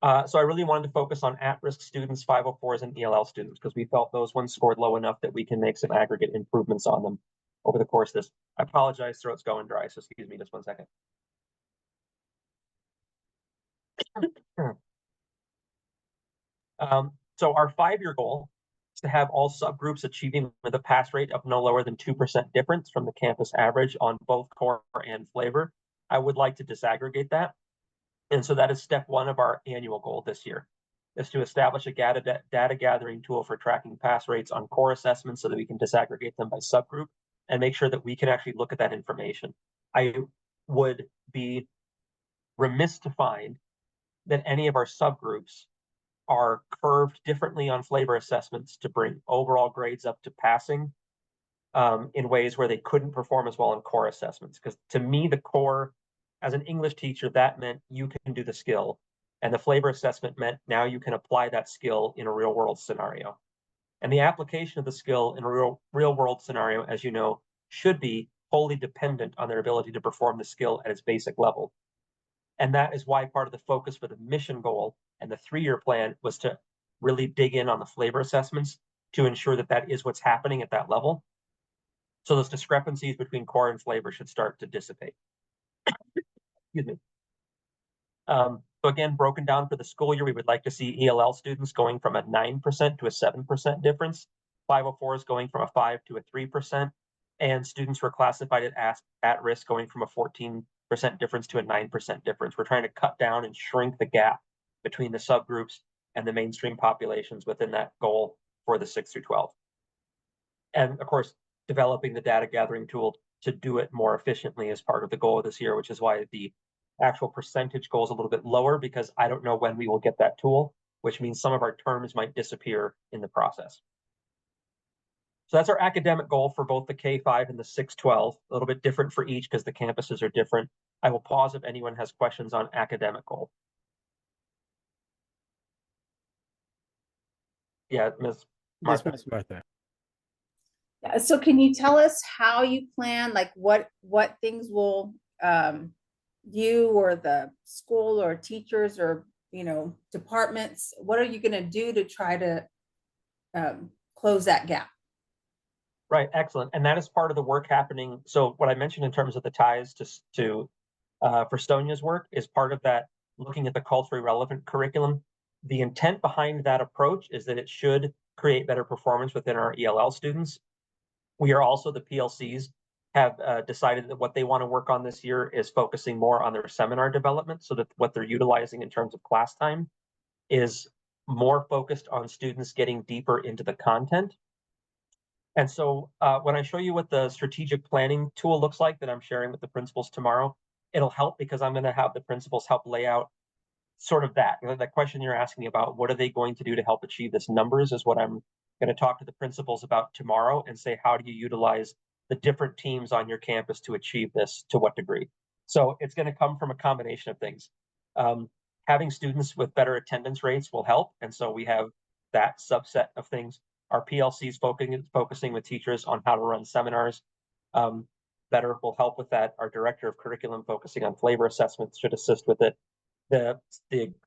I really wanted to focus on at-risk students, 504s, and ELL students, because we felt those ones scored low enough that we can make some aggregate improvements on them over the course of this. I apologize, throat's going dry, so excuse me just 1 second. So our 5-year goal is to have all subgroups achieving with a pass rate of no lower than 2% difference from the campus average on both core and flavor. I would like to disaggregate that. And so that is step 1 of our annual goal this year, is to establish a data gathering tool for tracking pass rates on core assessments so that we can disaggregate them by subgroup and make sure that we can actually look at that information. I would be remiss to find that any of our subgroups are curved differently on flavor assessments to bring overall grades up to passing in ways where they couldn't perform as well in core assessments. Because to me, the core, as an English teacher, that meant you can do the skill. And the flavor assessment meant now you can apply that skill in a real world scenario. And the application of the skill in a real world scenario, as you know, should be wholly dependent on their ability to perform the skill at its basic level. And that is why part of the focus for the mission goal and the 3-year plan was to really dig in on the flavor assessments to ensure that that is what's happening at that level. So those discrepancies between core and flavor should start to dissipate. Excuse me. So again, broken down for the school year, we would like to see ELL students going from a 9% to a 7% difference, 504s going from a 5 to a 3%, and students who are classified at risk going from a 14% difference to a 9% difference. We're trying to cut down and shrink the gap between the subgroups and the mainstream populations within that goal for the 6 through 12. And of course, developing the data gathering tool to do it more efficiently is part of the goal of this year, which is why the actual percentage goal is a little bit lower, because I don't know when we will get that tool, which means some of our terms might disappear in the process. So that's our academic goal for both the K-5 and the 6-12, a little bit different for each because the campuses are different. I will pause if anyone has questions on academic goal. Yeah, Ms. Martha. Yes, Ms. Martha. Yeah, so can you tell us how you plan, like what things will you or the school or teachers or departments, what are you going to do to try to close that gap? Right, excellent. And that is part of the work happening. So what I mentioned in terms of the ties to for Sonia's work is part of that, looking at the culturally relevant curriculum. The intent behind that approach is that it should create better performance within our ELL students. We are also, the PLCs have decided that what they want to work on this year is focusing more on their seminar development, so that what they're utilizing in terms of class time is more focused on students getting deeper into the content. And so when I show you what the strategic planning tool looks like that I'm sharing with the principals tomorrow, it'll help because I'm going to have the principals help lay out sort of that. That question you're asking about, what are they going to do to help achieve this numbers, is what I'm going to talk to the principals about tomorrow and say, how do you utilize the different teams on your campus to achieve this, to what degree? So it's going to come from a combination of things. Having students with better attendance rates will help. And so we have that subset of things. Our PLCs focusing with teachers on how to run seminars better will help with that. Our director of curriculum focusing on flavor assessments should assist with it. The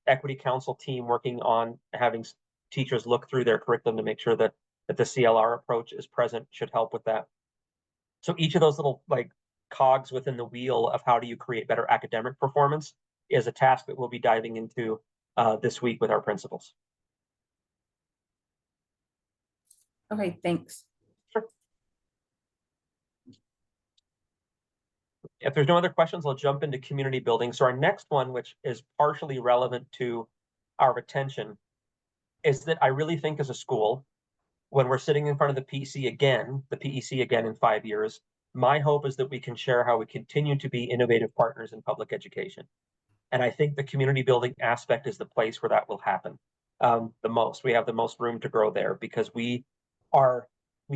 equity council team working on having teachers look through their curriculum to make sure that the CLR approach is present should help with that. So each of those little like cogs within the wheel of how do you create better academic performance is a task that we'll be diving into this week with our principals. Okay, thanks. Sure. If there's no other questions, I'll jump into community building. So our next one, which is partially relevant to our retention, is that I really think as a school, when we're sitting in front of the PEC again in 5 years, my hope is that we can share how we continue to be innovative partners in public education. And I think the community building aspect is the place where that will happen the most. We have the most room to grow there because we've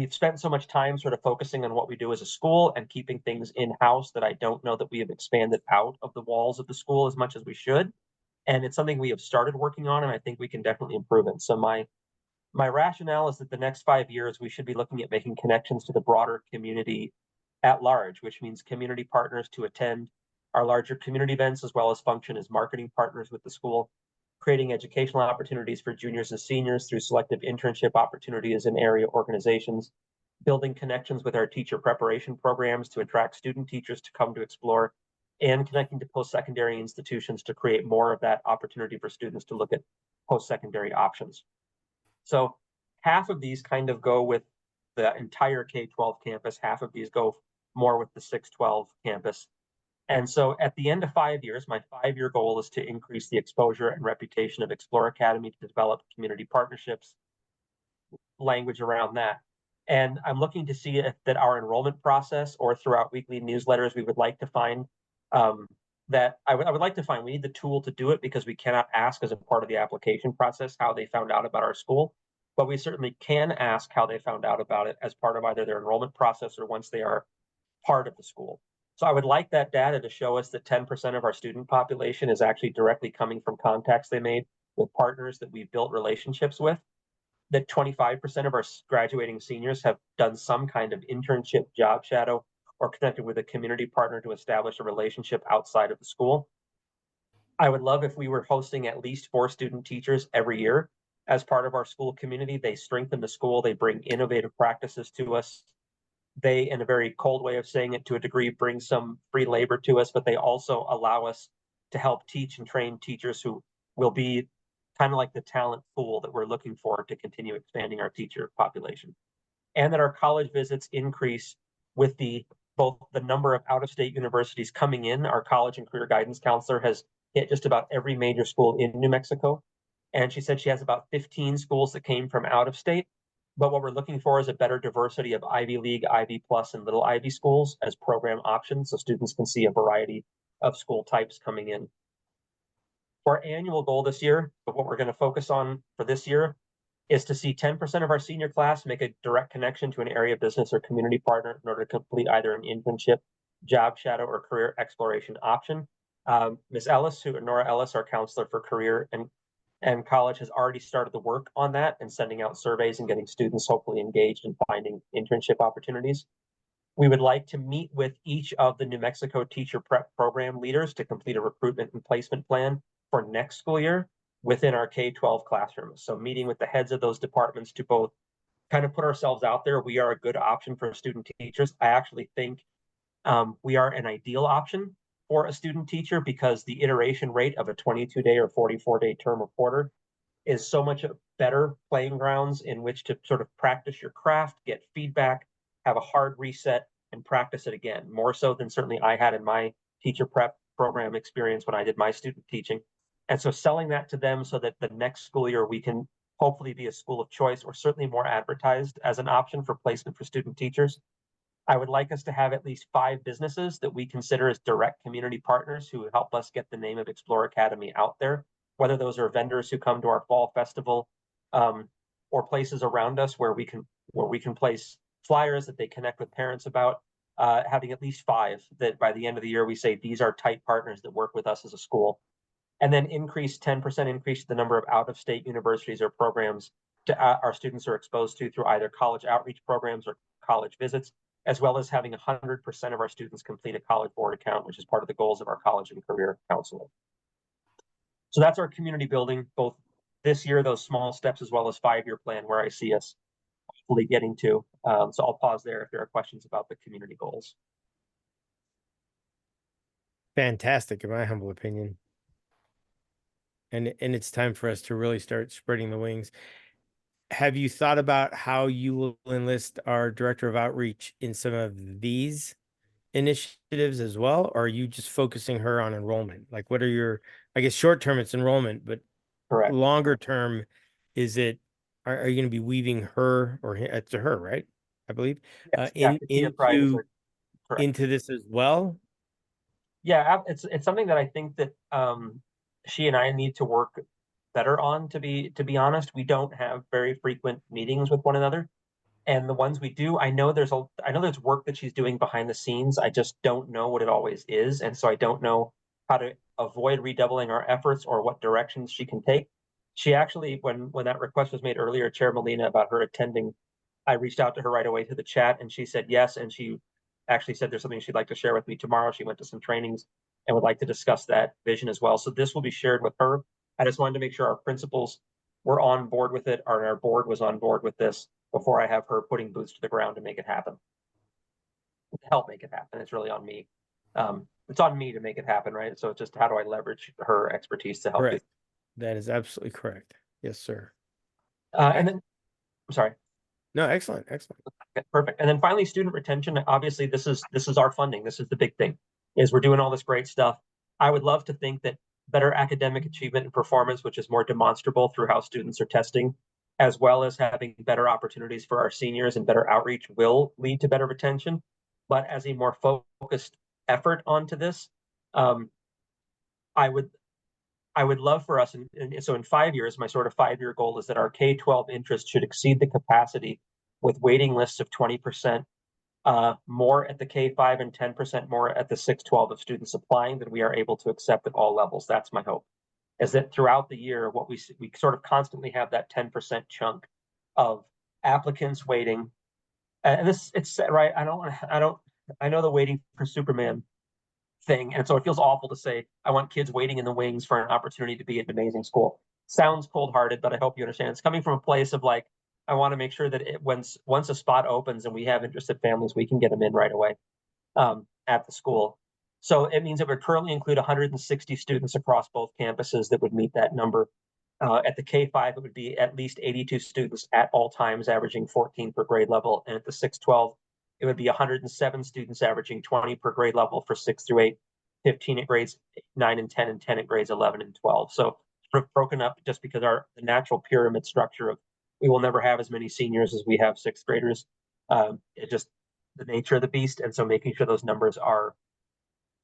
spent so much time sort of focusing on what we do as a school and keeping things in-house that I don't know that we have expanded out of the walls of the school as much as we should. And it's something we have started working on, and I think we can definitely improve it. So my rationale is that the next 5 years, we should be looking at making connections to the broader community at large, which means community partners to attend our larger community events, as well as function as marketing partners with the school, creating educational opportunities for juniors and seniors through selective internship opportunities in area organizations, building connections with our teacher preparation programs to attract student teachers to come to explore, and connecting to post-secondary institutions to create more of that opportunity for students to look at post-secondary options. So half of these kind of go with the entire K-12 campus, half of these go more with the 6-12 campus. And so at the end of 5 years, my 5-year goal is to increase the exposure and reputation of Explore Academy to develop community partnerships, language around that. And I'm looking to see if that our enrollment process or throughout weekly newsletters, we would like to find that I would like to find, we need the tool to do it because we cannot ask as a part of the application process how they found out about our school, but we certainly can ask how they found out about it as part of either their enrollment process or once they are part of the school. So I would like that data to show us that 10% of our student population is actually directly coming from contacts they made with partners that we've built relationships with, that 25% of our graduating seniors have done some kind of internship, job shadow, or connected with a community partner to establish a relationship outside of the school. I would love if we were hosting at least 4 student teachers every year as part of our school community. They strengthen the school, they bring innovative practices to us. They, in a very cold way of saying it to a degree, bring some free labor to us, but they also allow us to help teach and train teachers who will be kind of like the talent pool that we're looking for to continue expanding our teacher population. And that our college visits increase with both the number of out-of-state universities coming in. Our college and career guidance counselor has hit just about every major school in New Mexico. And she said she has about 15 schools that came from out of state. But what we're looking for is a better diversity of Ivy League, Ivy Plus, and Little Ivy schools as program options so students can see a variety of school types coming in. Our annual goal this year, but what we're going to focus on for this year, is to see 10% of our senior class make a direct connection to an area business or community partner in order to complete either an internship, job shadow, or career exploration option. Ms. Ellis, Nora Ellis, our counselor for career and college, has already started the work on that and sending out surveys and getting students hopefully engaged in finding internship opportunities. We would like to meet with each of the New Mexico teacher prep program leaders to complete a recruitment and placement plan for next school year within our K-12 classrooms. So meeting with the heads of those departments to both kind of put ourselves out there. We are a good option for student teachers. I actually think we are an ideal option for a student teacher because the iteration rate of a 22-day or 44-day term reporter is so much better playing grounds in which to sort of practice your craft, get feedback, have a hard reset, and practice it again, more so than certainly I had in my teacher prep program experience when I did my student teaching. And so selling that to them so that the next school year we can hopefully be a school of choice or certainly more advertised as an option for placement for student teachers. I would like us to have at least 5 businesses that we consider as direct community partners who help us get the name of Explore Academy out there, whether those are vendors who come to our fall festival or places around us where we can place flyers that they connect with parents about, having at least 5 that by the end of the year we say these are tight partners that work with us as a school. and then 10% increase the number of out-of-state universities or programs to our students are exposed to through either college outreach programs or college visits, as well as having 100% of our students complete a college board account, which is part of the goals of our college and career counseling. So that's our community building, both this year, those small steps, as well as 5-year plan where I see us hopefully getting to. So I'll pause there if there are questions about the community goals. Fantastic, in my humble opinion. And it's time for us to really start spreading the wings. Have you thought about how you will enlist our director of outreach in some of these initiatives as well? Or are you just focusing her on enrollment? Like, what are your, I guess, short term it's enrollment, but Correct. longer term, is it, are you going to be weaving her or to her, right? I believe, Yes, yeah, Katia Pride is correct. into this as well? Yeah, it's something that I think that she and I need to work better on, to be honest. We don't have very frequent meetings with one another. And the ones we do, I know there's work that she's doing behind the scenes. I just don't know what it always is. And so I don't know how to avoid redoubling our efforts or what directions she can take. She actually, when that request was made earlier, Chair Molina, about her attending, I reached out to her right away through the chat and she said yes. And she actually said there's something she'd like to share with me tomorrow. She went to some trainings and would like to discuss that vision as well. So this will be shared with her. I just wanted to make sure our principals were on board with it, or our board was on board with this before I have her putting boots to the ground to make it happen. To help make it happen. It's really on me. It's on me to make it happen, right? So it's just how do I leverage her expertise to help Correct. That is absolutely correct. Yes, sir. And then, I'm sorry. No, excellent, excellent. Okay, perfect. And then finally, student retention. Obviously, this is our funding. This is the big thing, is we're doing all this great stuff. I would love to think that better academic achievement and performance, which is more demonstrable through how students are testing, as well as having better opportunities for our seniors and better outreach, will lead to better retention. But as a more focused effort onto this, I would love for us, and so in 5 years, my sort of 5-year goal is that our K-12 interest should exceed the capacity with waiting lists of 20% more at the K-5 and 10% more at the 6-12 of students applying that we are able to accept at all levels. That's my hope, is that throughout the year, what we sort of constantly have that 10% chunk of applicants waiting. And it's right. I know the waiting for Superman thing. And so it feels awful to say, I want kids waiting in the wings for an opportunity to be at an amazing school. Sounds cold-hearted, but I hope you understand. It's coming from a place of like, I want to make sure that once a spot opens and we have interested families, we can get them in right away at the school. So it means that we currently include 160 students across both campuses that would meet that number. At the K-5, it would be at least 82 students at all times, averaging 14 per grade level. And at the 6-12, it would be 107 students averaging 20 per grade level for 6 through 8, 15 at grades 9 and 10, and 10 at grades 11 and 12. So broken up just because the natural pyramid structure of we will never have as many seniors as we have 6th graders. It just the nature of the beast. And so making sure those numbers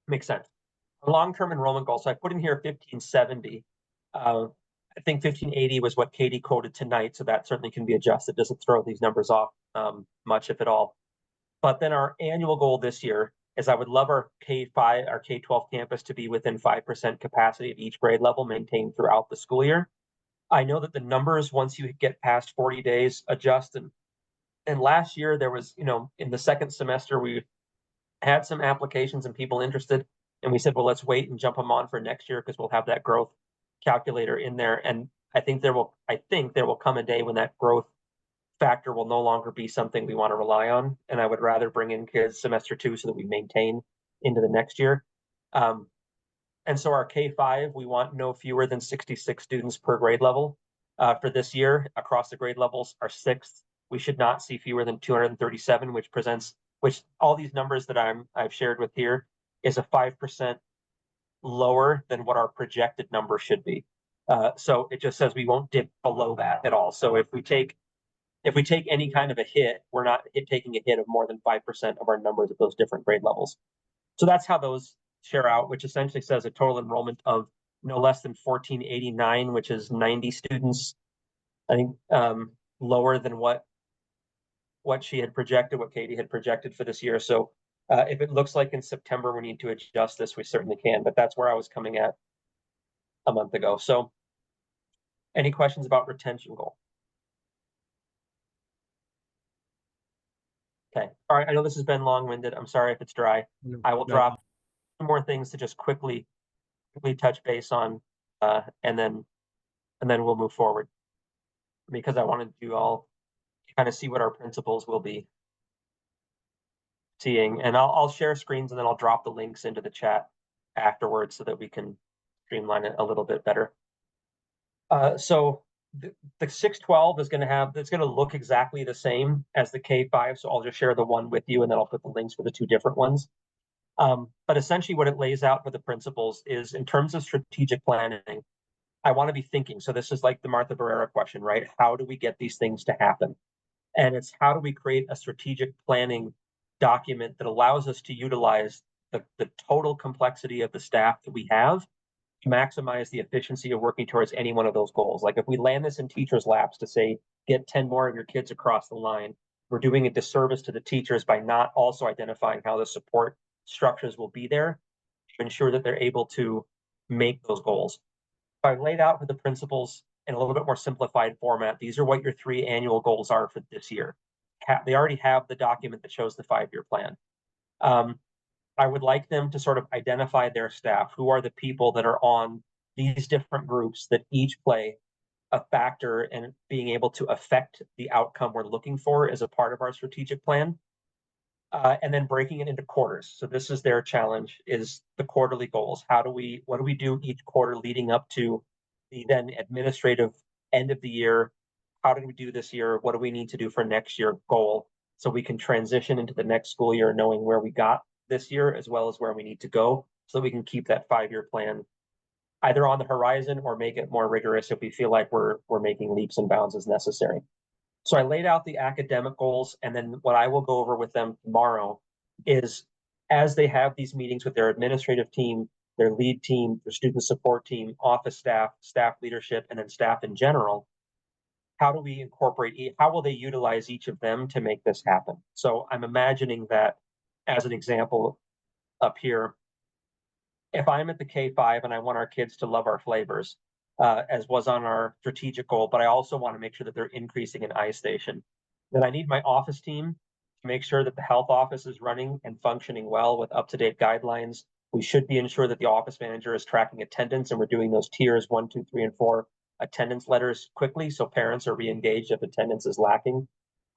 makes sense. Long-term enrollment goal. So I put in here 1570. I think 1580 was what Katie quoted tonight, so that certainly can be adjusted. Doesn't throw these numbers off much, if at all. But then our annual goal this year is I would love our K-5, our K-12 campus to be within 5% capacity at each grade level maintained throughout the school year. I know that the numbers, once you get past 40 days, adjust. And last year there was, in the second semester, we had some applications and people interested. And we said, well, let's wait and jump them on for next year because we'll have that growth calculator in there. And I think there will come a day when that growth factor will no longer be something we want to rely on. And I would rather bring in kids semester 2 so that we maintain into the next year. And so our K-5, we want no fewer than 66 students per grade level for this year across the grade levels. Our 6th, we should not see fewer than 237, which all these numbers that I've shared with here is a 5% lower than what our projected number should be. So it just says we won't dip below that at all. So if we take any kind of a hit, we're not taking a hit of more than 5% of our numbers at those different grade levels. So that's how those share out, which essentially says a total enrollment of no less than 1489, which is 90 students, I think, lower than what she had projected, what Katie had projected for this year. So if it looks like in September we need to adjust this, we certainly can, but that's where I was coming at. a month ago. So any questions about retention goal? Okay, all right, I know this has been long-winded. I'm sorry if it's dry. I will drop some more things to just quickly touch base on, and then we'll move forward. Because I wanted you all to kind of see what our principals will be seeing. And I'll share screens and then I'll drop the links into the chat afterwards so that we can streamline it a little bit better. So the 612 is it's going to look exactly the same as the K5. So I'll just share the one with you and then I'll put the links for the two different ones. But essentially what it lays out for the principals is in terms of strategic planning, I want to be thinking. So this is like the Martha Barrera question, right? How do we get these things to happen? And it's how do we create a strategic planning document that allows us to utilize the total complexity of the staff that we have to maximize the efficiency of working towards any one of those goals. Like if we land this in teachers' laps to say, get 10 more of your kids across the line, we're doing a disservice to the teachers by not also identifying how the support structures will be there to ensure that they're able to make those goals. I've laid out for the principals in a little bit more simplified format. These are what your 3 annual goals are for this year. They already have the document that shows the 5-year plan. I would like them to sort of identify their staff. Who are the people that are on these different groups that each play a factor in being able to affect the outcome we're looking for as a part of our strategic plan? And then breaking it into quarters. So this is their challenge, is the quarterly goals. What do we do each quarter leading up to the then administrative end of the year? How did we do this year? What do we need to do for next year goal? So we can transition into the next school year knowing where we got this year as well as where we need to go, so we can keep that 5-year plan either on the horizon or make it more rigorous if we feel like we're making leaps and bounds as necessary. So I laid out the academic goals, and then what I will go over with them tomorrow is as they have these meetings with their administrative team, their lead team, their student support team, office staff, staff leadership, and then staff in general, how do we incorporate, how will they utilize each of them to make this happen? So I'm imagining that as an example up here, if I'm at the K5 and I want our kids to love our flavors, as was on our strategic goal, but I also want to make sure that they're increasing in iStation, then I need my office team to make sure that the health office is running and functioning well with up-to-date guidelines. We should be ensured that the office manager is tracking attendance, and we're doing those tiers 1, 2, 3, and 4 attendance letters quickly so parents are re-engaged if attendance is lacking.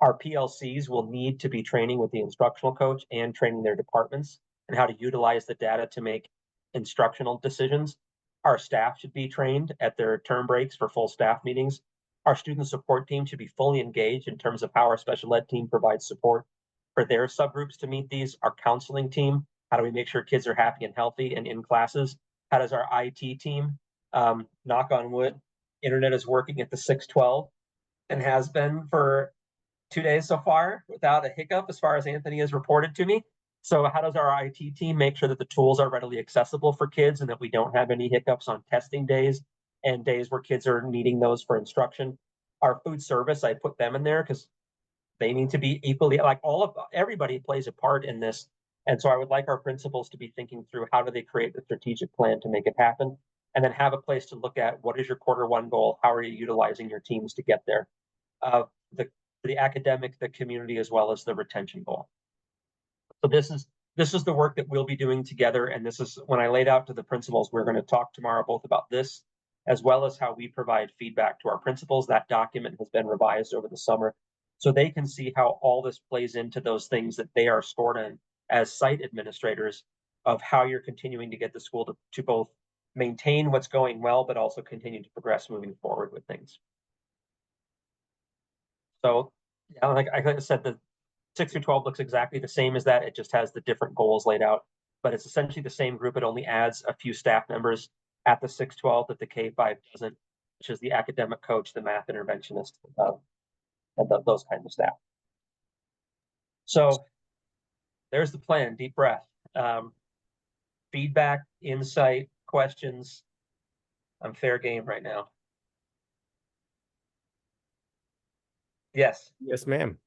Our PLCs will need to be training with the instructional coach and training their departments and how to utilize the data to make instructional decisions. Our staff should be trained at their term breaks for full staff meetings. Our student support team should be fully engaged in terms of how our special ed team provides support for their subgroups to meet these. Our counseling team, how do we make sure kids are happy and healthy and in classes? How does our IT team, knock on wood, internet is working at the 612 and has been for 2 days so far without a hiccup as far as Anthony has reported to me. So how does our IT team make sure that the tools are readily accessible for kids and that we don't have any hiccups on testing days and days where kids are needing those for instruction? Our food service, I put them in there because they need to be equally, like everybody plays a part in this. And so I would like our principals to be thinking through how do they create the strategic plan to make it happen, and then have a place to look at what is your quarter 1 goal? How are you utilizing your teams to get there? The academic, the community, as well as the retention goal. So this is the work that we'll be doing together. And this is when I laid out to the principals, we're going to talk tomorrow both about this, as well as how we provide feedback to our principals. That document has been revised over the summer, so they can see how all this plays into those things that they are stored in as site administrators of how you're continuing to get the school to both maintain what's going well, but also continue to progress moving forward with things. So, yeah, like I said, the 6 through 12 looks exactly the same as that. It just has the different goals laid out, but it's essentially the same group. It only adds a few staff members at the 612 that the K5 doesn't, which is the academic coach, the math interventionist, and those kinds of staff. So there's the plan. Deep breath. Feedback, insight, questions. I'm fair game right now. Yes. Yes, ma'am.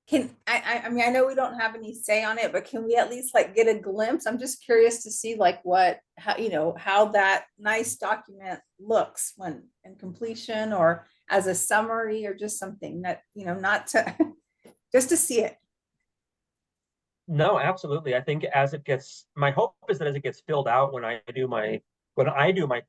I mean, I know we don't have any say on it, but can we at least like get a glimpse? I'm just curious to see like how, you know, how that nice document looks when in completion or as a summary or just something that, you know, not to, just to see it. No, absolutely. I think as it gets, my hope is that as it gets filled out, when I do my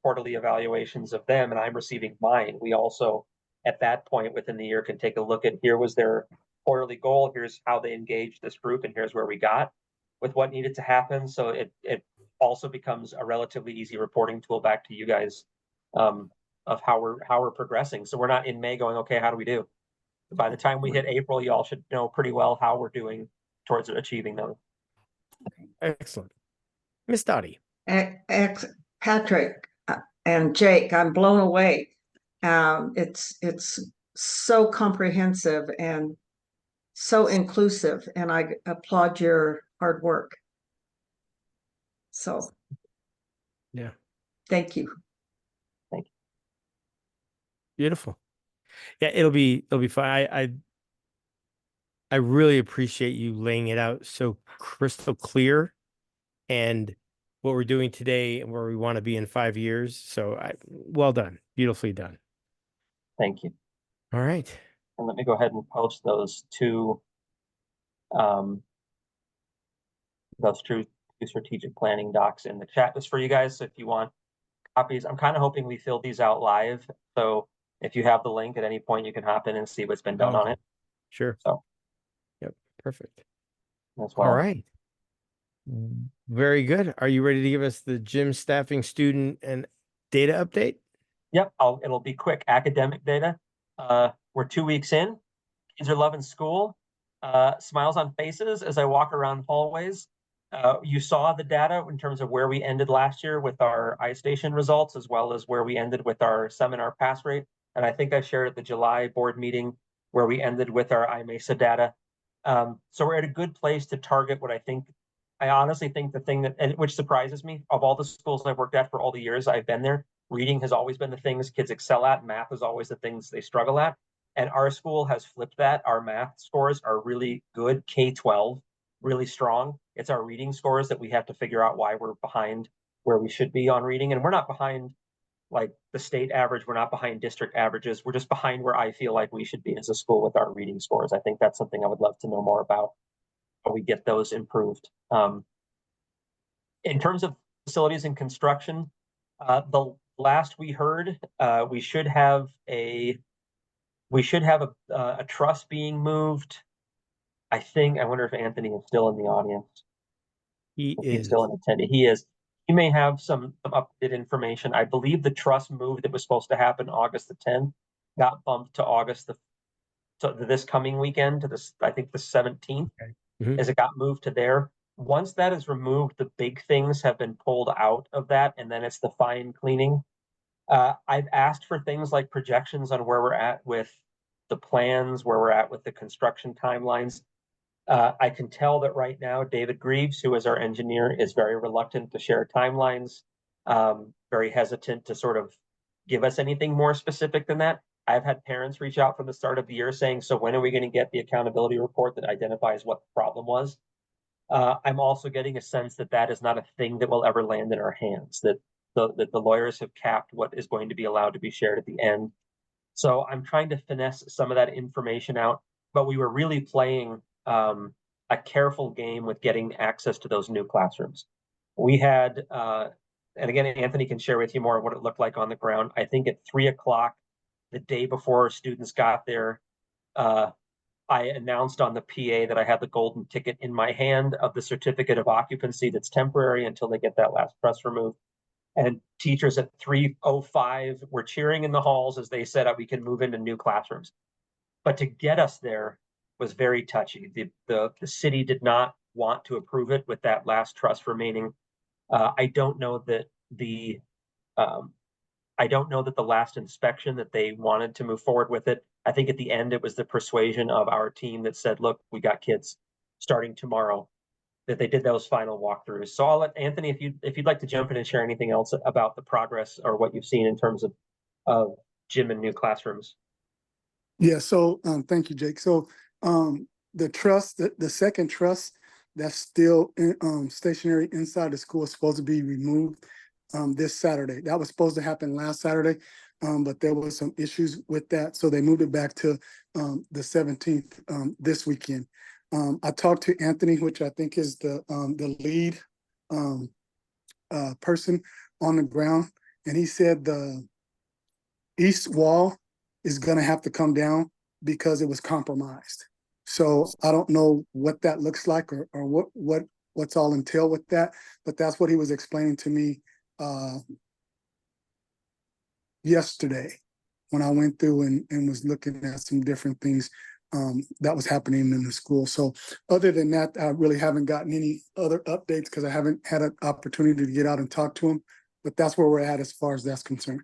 quarterly evaluations of them and I'm receiving mine, we also at that point within the year can take a look at, here was their quarterly goal, here's how they engaged this group, and here's where we got with what needed to happen. So it also becomes a relatively easy reporting tool back to you guys, of how we're progressing. So we're not in May going, okay, how do we do? By the time we hit April, you all should know pretty well how we're doing towards achieving those. Excellent. Miss Dottie. Patrick and Jake, I'm blown away. It's so comprehensive and so inclusive, and I applaud your hard work. So, Yeah. thank you. Beautiful. Yeah, it'll be fine. I really appreciate you laying it out so crystal clear and what we're doing today and where we want to be in 5 years. So well done. Beautifully done. Thank you. All right. And let me go ahead and post those two strategic planning docs in the chat just for you guys. So if you want copies, I'm kind of hoping we fill these out live. So if you have the link at any point, you can hop in and see what's been done on it. Sure. So, yep. Perfect. as well. All right. Very good. Are you ready to give us the gym staffing, student, and data update? Yep. It'll be quick. Academic data. We're 2 weeks in. Kids are loving school. Smiles on faces as I walk around hallways. You saw the data in terms of where we ended last year with our iStation results, as well as where we ended with our seminar pass rate. And I think I shared at the July board meeting where we ended with our iMesa data. So we're at a good place to target what I honestly think the thing which surprises me, of all the schools I've worked at for all the years I've been there, reading has always been the things kids excel at. Math is always the things they struggle at. And our school has flipped that. Our math scores are really good, K-12, really strong. It's our reading scores that we have to figure out why we're behind where we should be on reading. And we're not behind like the state average. We're not behind district averages. We're just behind where I feel like we should be as a school with our reading scores. I think that's something I would love to know more about, how we get those improved. In terms of facilities and construction, the last we heard, we should have a truss being moved. I wonder if Anthony is still in the audience. He's still an attendee. He is. He may have some updated information. I believe the truss move that was supposed to happen August the 10th got bumped to this coming weekend, to this, I think the 17th, as it got moved to there. Once that is removed, the big things have been pulled out of that, and then it's the fine cleaning. I've asked for things like projections on where we're at with the plans, where we're at with the construction timelines. I can tell that right now, David Greaves, who is our engineer, is very reluctant to share timelines, very hesitant to sort of give us anything more specific than that. I've had parents reach out from the start of the year saying, so when are we going to get the accountability report that identifies what the problem was? I'm also getting a sense that that is not a thing that will ever land in our hands, that the lawyers have capped what is going to be allowed to be shared at the end. So I'm trying to finesse some of that information out, but we were really playing a careful game with getting access to those new classrooms. We had, and again, Anthony can share with you more of what it looked like on the ground. I think at 3 o'clock, the day before students got there, I announced on the PA that I had the golden ticket in my hand of the certificate of occupancy that's temporary until they get that last truss removed. And teachers at 3:05 were cheering in the halls as they said we can move into new classrooms. But to get us there was very touchy. The city did not want to approve it with that last truss remaining. I don't know that the last inspection that they wanted to move forward with it. I think at the end it was the persuasion of our team that said, look, we got kids starting tomorrow, that they did those final walkthroughs. So I'll let Anthony, if you'd like to jump in and share anything else about the progress or what you've seen in terms of gym and new classrooms. Yeah, so thank you, Jake. So the truss, the second truss that's still stationary inside the school is supposed to be removed this Saturday. That was supposed to happen last Saturday, but there was some issues with that, so they moved it back to the 17th this weekend. I talked to Anthony, which I think is the lead person on the ground, and he said the east wall is going to have to come down because it was compromised. So I don't know what that looks like or what's all entailed with that, but that's what he was explaining to me yesterday when I went through and was looking at some different things that was happening in the school. So other than that, I really haven't gotten any other updates because I haven't had an opportunity to get out and talk to him, but that's where we're at as far as that's concerned.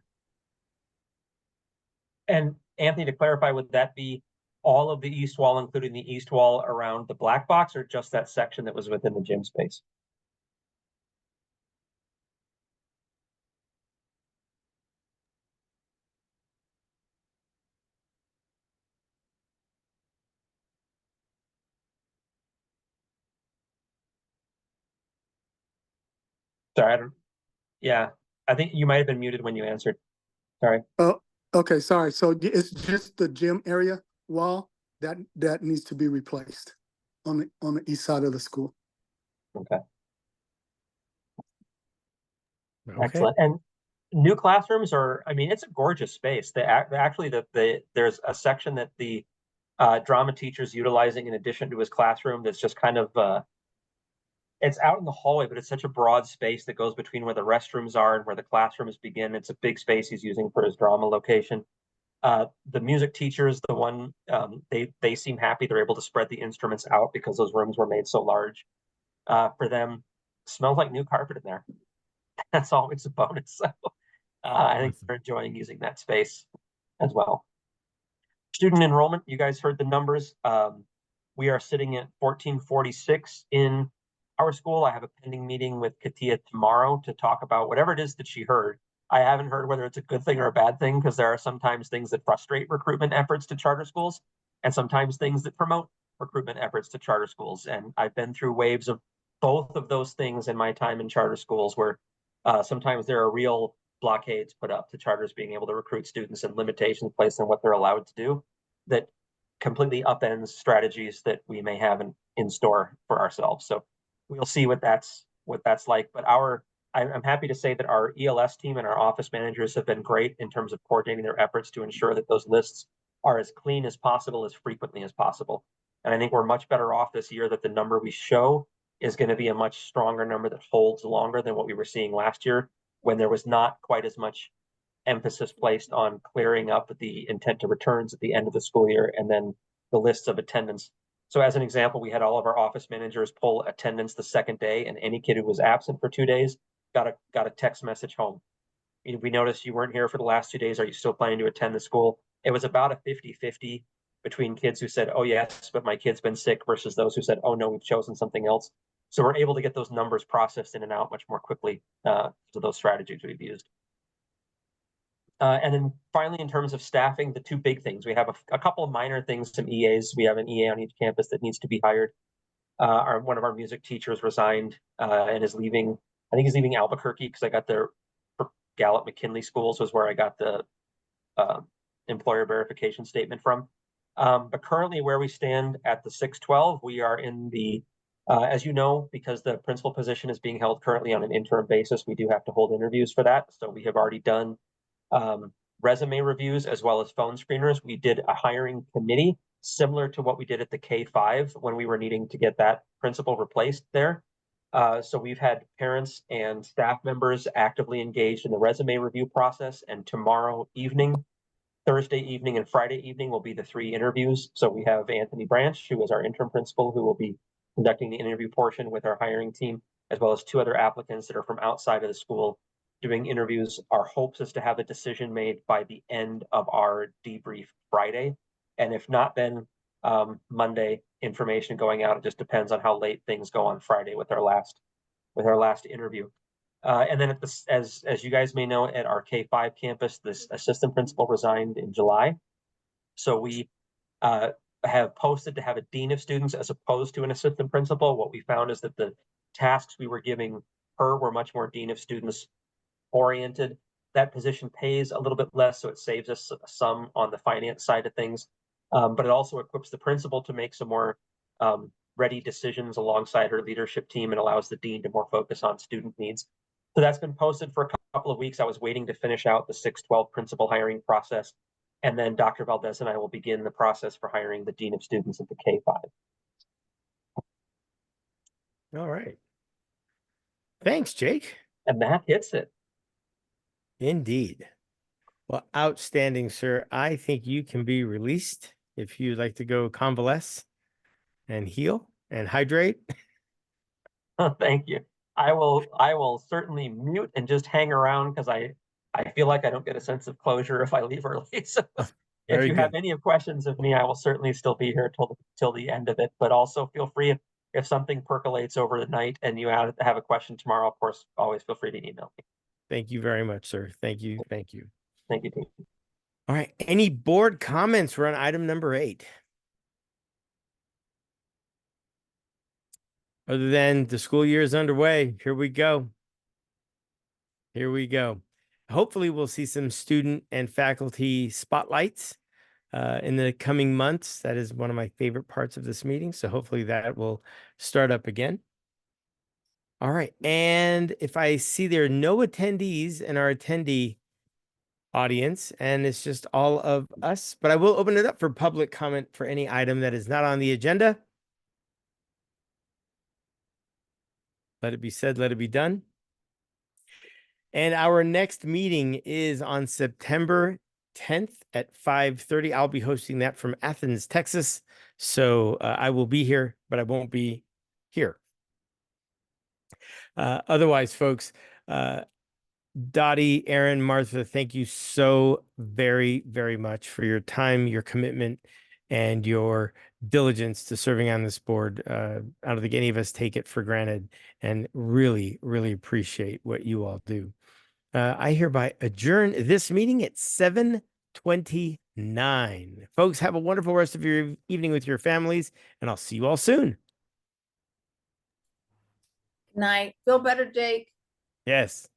And Anthony, to clarify, would that be all of the east wall, including the east wall around the black box, or just that section that was within the gym space? Sorry, yeah, I think you might have been muted when you answered. Sorry. Oh, okay, sorry. So it's just the gym area wall that needs to be replaced on the east side of the school. Okay. Okay. Excellent. And new classrooms are, I mean, it's a gorgeous space. Actually, there's a section that the drama teacher's utilizing in addition to his classroom that's just kind of it's out in the hallway, but it's such a broad space that goes between where the restrooms are and where the classrooms begin. It's a big space he's using for his drama location. The music teachers, the one, they seem happy. They're able to spread the instruments out because those rooms were made so large for them. Smells like new carpet in there. That's always a bonus. So I think they're enjoying using that space as well. Student enrollment, you guys heard the numbers. We are sitting at 1446 in our school. I have a pending meeting with Katia tomorrow to talk about whatever it is that she heard. I haven't heard whether it's a good thing or a bad thing, because there are sometimes things that frustrate recruitment efforts to charter schools and sometimes things that promote recruitment efforts to charter schools. And I've been through waves of both of those things in my time in charter schools, where sometimes there are real blockades put up to charters being able to recruit students and limitations placed on what they're allowed to do that completely upends strategies that we may have in store for ourselves. So we'll see what that's like. But I'm happy to say that our ELS team and our office managers have been great in terms of coordinating their efforts to ensure that those lists are as clean as possible, as frequently as possible. And I think we're much better off this year that the number we show is going to be a much stronger number that holds longer than what we were seeing last year, when there was not quite as much emphasis placed on clearing up the intent to returns at the end of the school year and then the lists of attendance. So as an example, we had all of our office managers pull attendance the second day, and any kid who was absent for 2 days got a text message home. We noticed you weren't here for the last 2 days. Are you still planning to attend the school? It was about a 50-50 between kids who said, oh yes, but my kid's been sick, versus those who said, oh no, we've chosen something else. So we're able to get those numbers processed in and out much more quickly to those strategies we've used. And then finally, in terms of staffing, the two big things, we have a couple of minor things, some EAs. We have an EA on each campus that needs to be hired. One of our music teachers resigned and is leaving. I think he's leaving Albuquerque, because I got the Gallup McKinley schools was where I got the employer verification statement from. But currently where we stand at the 612, we are in the, as you know, because the principal position is being held currently on an interim basis, we do have to hold interviews for that. So we have already done resume reviews as well as phone screeners. We did a hiring committee similar to what we did at the K-5 when we were needing to get that principal replaced there. So we've had parents and staff members actively engaged in the resume review process, and tomorrow evening, Thursday evening, and Friday evening will be the 3 interviews. So we have Anthony Branch, who is our interim principal, who will be conducting the interview portion with our hiring team, as well as 2 other applicants that are from outside of the school doing interviews. Our hopes is to have a decision made by the end of our debrief Friday. And if not, then Monday information going out. It just depends on how late things go on Friday with our last interview. And then as you guys may know, at our K-5 campus, this assistant principal resigned in July. So we have posted to have a dean of students as opposed to an assistant principal. What we found is that the tasks we were giving her were much more dean of students oriented. That position pays a little bit less, so it saves us some on the finance side of things. But it also equips the principal to make some more ready decisions alongside her leadership team and allows the dean to more focus on student needs. So that's been posted for a couple of weeks. I was waiting to finish out the 6-12 principal hiring process. And then Dr. Valdez and I will begin the process for hiring the dean of students at the K-5. All right. Thanks, Jake. And that hits it. Indeed. Well, outstanding, sir. I think you can be released if you'd like to go convalesce and heal and hydrate. Thank you. I will certainly mute and just hang around because I feel like I don't get a sense of closure if I leave early. So if Very you good. have any questions of me, I will certainly still be here till the end of it. But also feel free if something percolates over the night and you have a question tomorrow, of course, always feel free to email me. Thank you very much, sir. Thank you. Thank you. Thank you, team. All right. Any board comments? We're on item number 8. Other than the school year is underway, here we go. Here we go. Hopefully, we'll see some student and faculty spotlights in the coming months. That is one of my favorite parts of this meeting. So hopefully that will start up again. All right. And if I see there are no attendees in our attendee audience, and it's just all of us, but I will open it up for public comment for any item that is not on the agenda. Let it be said, let it be done. And our next meeting is on September 10th at 5:30. I'll be hosting that from Athens, Texas. So I will be here, but I won't be here. Otherwise, folks, Dottie, Aaron, Martha, thank you so very, very much for your time, your commitment, and your diligence to serving on this board. I don't think any of us take it for granted and really, really appreciate what you all do. I hereby adjourn this meeting at 7:29. Folks, have a wonderful rest of your evening with your families, and I'll see you all soon. Good night. Feel better, Jake. Yes.